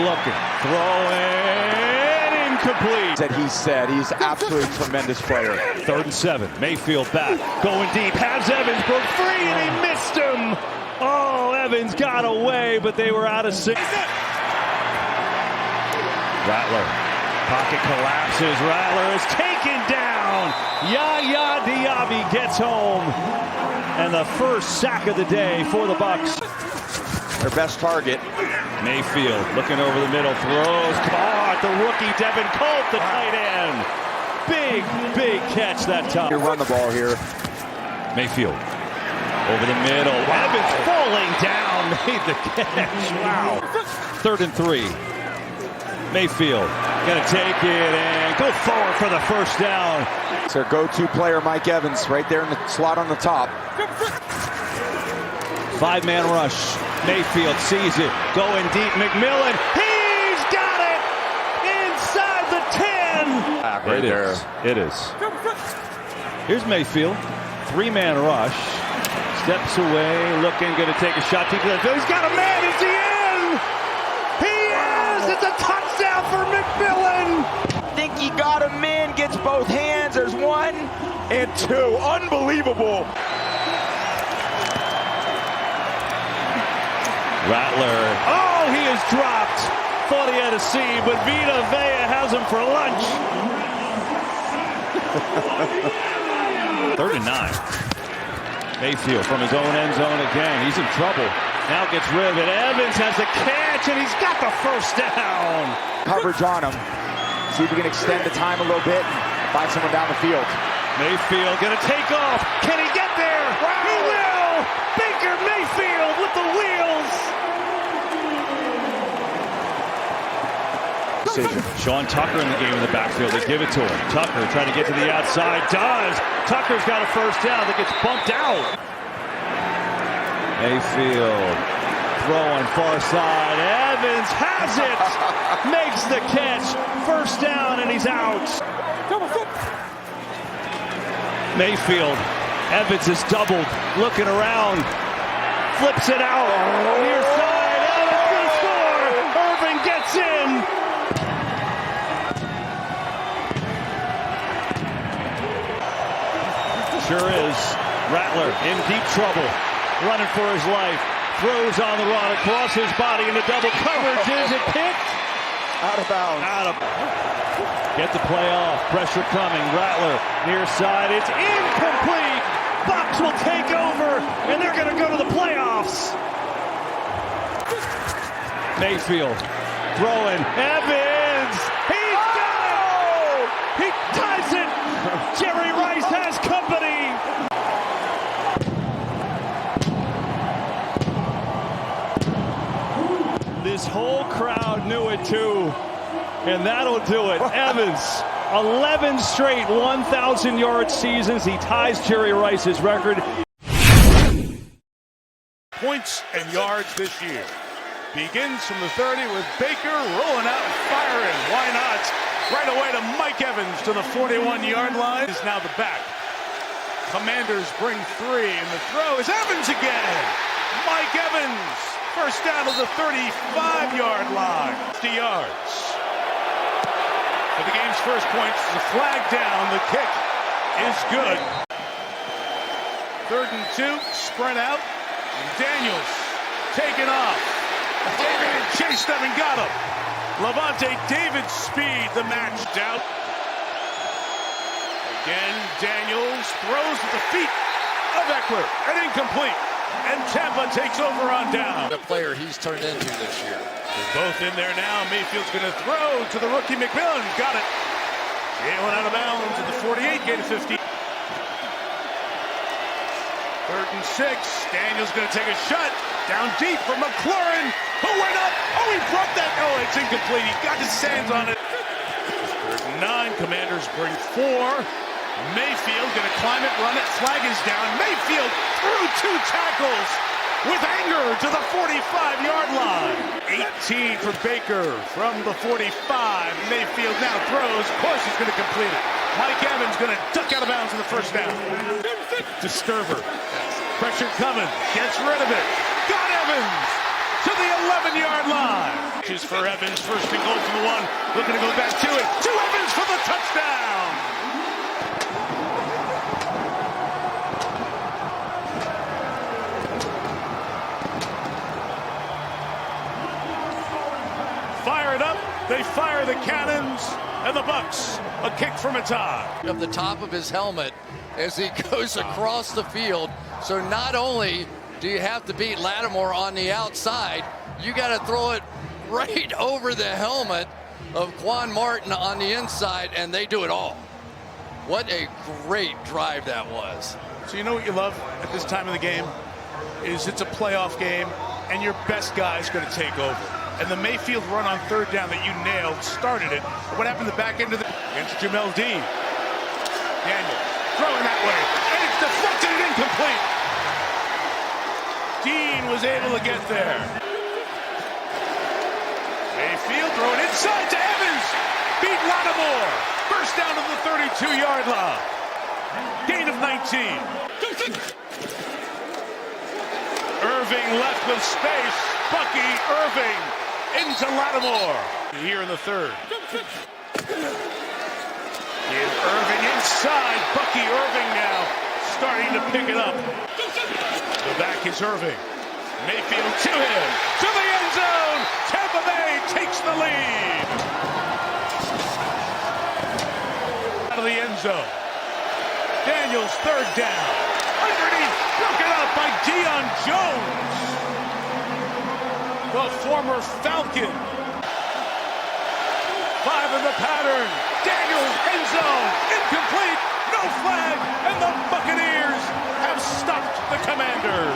looking, throwing, incomplete. That he said he's absolutely tremendous player. 3rd and 7. Mayfield back, going deep. Has Evans broke free and he missed him. Oh, Evans got away, but they were out of 6. Rattler, pocket collapses. Rattler is taken down. Yaya Diaby gets home. And the first sack of the day for the Bucs. Their best target. Mayfield looking over the middle, throws, caught. The rookie Devin Colt, the tight end. Big catch that time. You run the ball here. Mayfield over the middle. Evans falling down, made the catch. Wow. 3rd and 3. Mayfield gonna take it and go forward for the first down. It's their go-to player, Mike Evans, right there in the slot on the top. 5-man rush. Mayfield sees it, going deep. McMillan, he's got it inside the 10. Right there. It is. Here's Mayfield, 3-man rush. Steps away, looking, gonna take a shot deep to the field. He's got a man. Is he in? He is. It's a touchdown for McMillan. Think he got him in, gets both hands. There's 1 and 2. Unbelievable. Rattler. Oh, he is dropped. Thought he had a seam, but Vita Vea has him for lunch. 3rd and 9. Mayfield from his own end zone again. He's in trouble. Now gets rid of it. Evans has the catch, and he's got the first down. Coverage on him. See if we can extend the time a little bit and find someone down the field. Mayfield gonna take off. Can he get there? Wow. He will! Baker Mayfield with the wheels! Sean Tucker in the game in the backfield. They give it to him. Tucker trying to get to the outside. Does. Tucker's got a first down that gets bumped out. Mayfield throwing far side. Evans has it. Makes the catch. First down and he's out. Mayfield. Evans is doubled. Looking around. Flips it out. Near side. Evans gonna score. Irving gets in. Sure is. Rattler in deep trouble. Running for his life. Throws on the run across his body into double coverage. Is it picked? Out of bounds. Get the play off. Pressure coming. Rattler near side. It's incomplete. Bucs will take over, and they're going to go to the playoffs. Mayfield throwing. Evans. He's got it. He ties it. Jerry Rice has company. This whole crowd knew it too, and that'll do it. Evans, 11 straight 1,000-yard seasons. He ties Jerry Rice's record. Points and yards this year. Begins from the 30 with Baker rolling out and firing. Why not? Right away to Mike Evans to the 41-yard line. Is now the back. Commanders bring 3, and the throw is Evans again. Mike Evans. First down to the 35-yard line. 50 yards. For the game's first points, the flag down. The kick is good. 3rd and 2, spread out. Daniels taken off. David chased them and got him. Levante David's speed, the match out. Again, Daniels throws at the feet of Eckler and incomplete. And Tampa takes over on down. The player he's turned into this year. They're both in there now. Mayfield's going to throw to the rookie McMillan. Got it. Jalen out of bounds at the 48, gain of 50. 3rd and 6. Daniels going to take a shot. Down deep from McLaurin, who went up. Oh, he broke that. Oh, it's incomplete. He got his hands on it. 3rd and 9. Commanders bring 4. Mayfield going to climb it, run it. Flag is down. Mayfield through 2 tackles with anger to the 45-yard line. 18 for Baker from the 45. Mayfield now throws. Of course he's going to complete it. Mike Evans going to duck out of bounds for the first down. Disturber. Pressure coming. Gets rid of it. Got Evans to the 11-yard line. Which is for Evans. First and goal from the 1. Looking to go back to it. To Evans for the touchdown. Fire it up. They fire the cannons, and the Bucs a kick from a tie. Of the top of his helmet as he goes across the field. So not only do you have to beat Lattimore on the outside, you got to throw it right over the helmet of Quan Martin on the inside, and they do it all. What a great drive that was. So you know what you love at this time of the game is it's a playoff game, and your best guy is going to take over. And the Mayfield run on 3rd down that you nailed started it. What happened to the back end of the against Jamel Dean? Daniel throwing that way, and it's deflected and incomplete. Dean was able to get there. Mayfield throwing inside to Evans. Beat Lattimore. First down to the 32-yard line. Gain of 19. Irving left with space. Bucky Irving into Lattimore. Here in the 3rd. Is Irving inside. Bucky Irving now starting to pick it up. The back is Irving. Mayfield to him. To the end zone. Tampa Bay takes the lead. Out of the end zone. Daniels 3rd down. Underneath. Broken up by Deion Jones. The former Falcon. 5 in the pattern. Daniels, end zone, incomplete, no flag, and the Buccaneers have stopped the Commanders.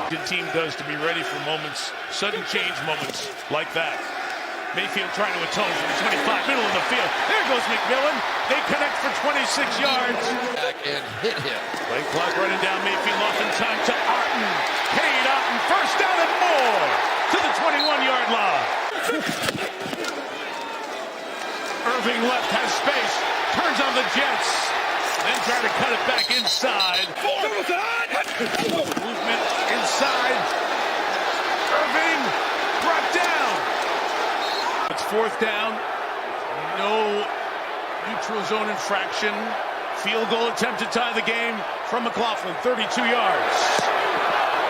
The team does to be ready for moments, sudden change moments like that. Mayfield trying to atone from the 25, middle of the field. There goes McMillan. They connect for 26 yards. Back and hit him. Play clock running down. Mayfield off in time to Otten. Cade Otten, first down and more to the 21-yard line. Irving left has space, turns on the Jets, then try to cut it back inside. Movement inside. Irving brought down. It's 4th down. No neutral zone infraction. Field goal attempt to tie the game from McLaughlin, 32 yards.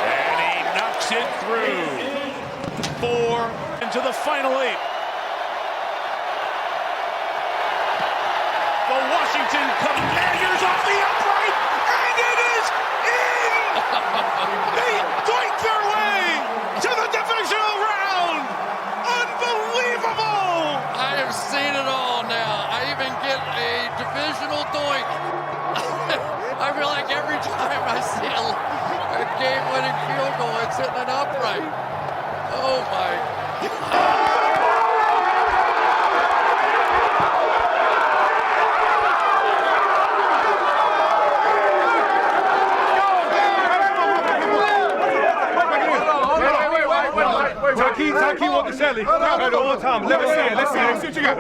And he knocks it through. 4 into the final 8. The Washington Commanders off the upright, and it is in! They doink their way to the divisional round! Unbelievable! I have seen it all now. I even get a divisional doink. I feel like every time I see a game-winning field goal, it's hitting an upright. Oh my God. Taki want the Shelly. All the time. Let me see it. Let's see what you got.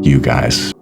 You guys.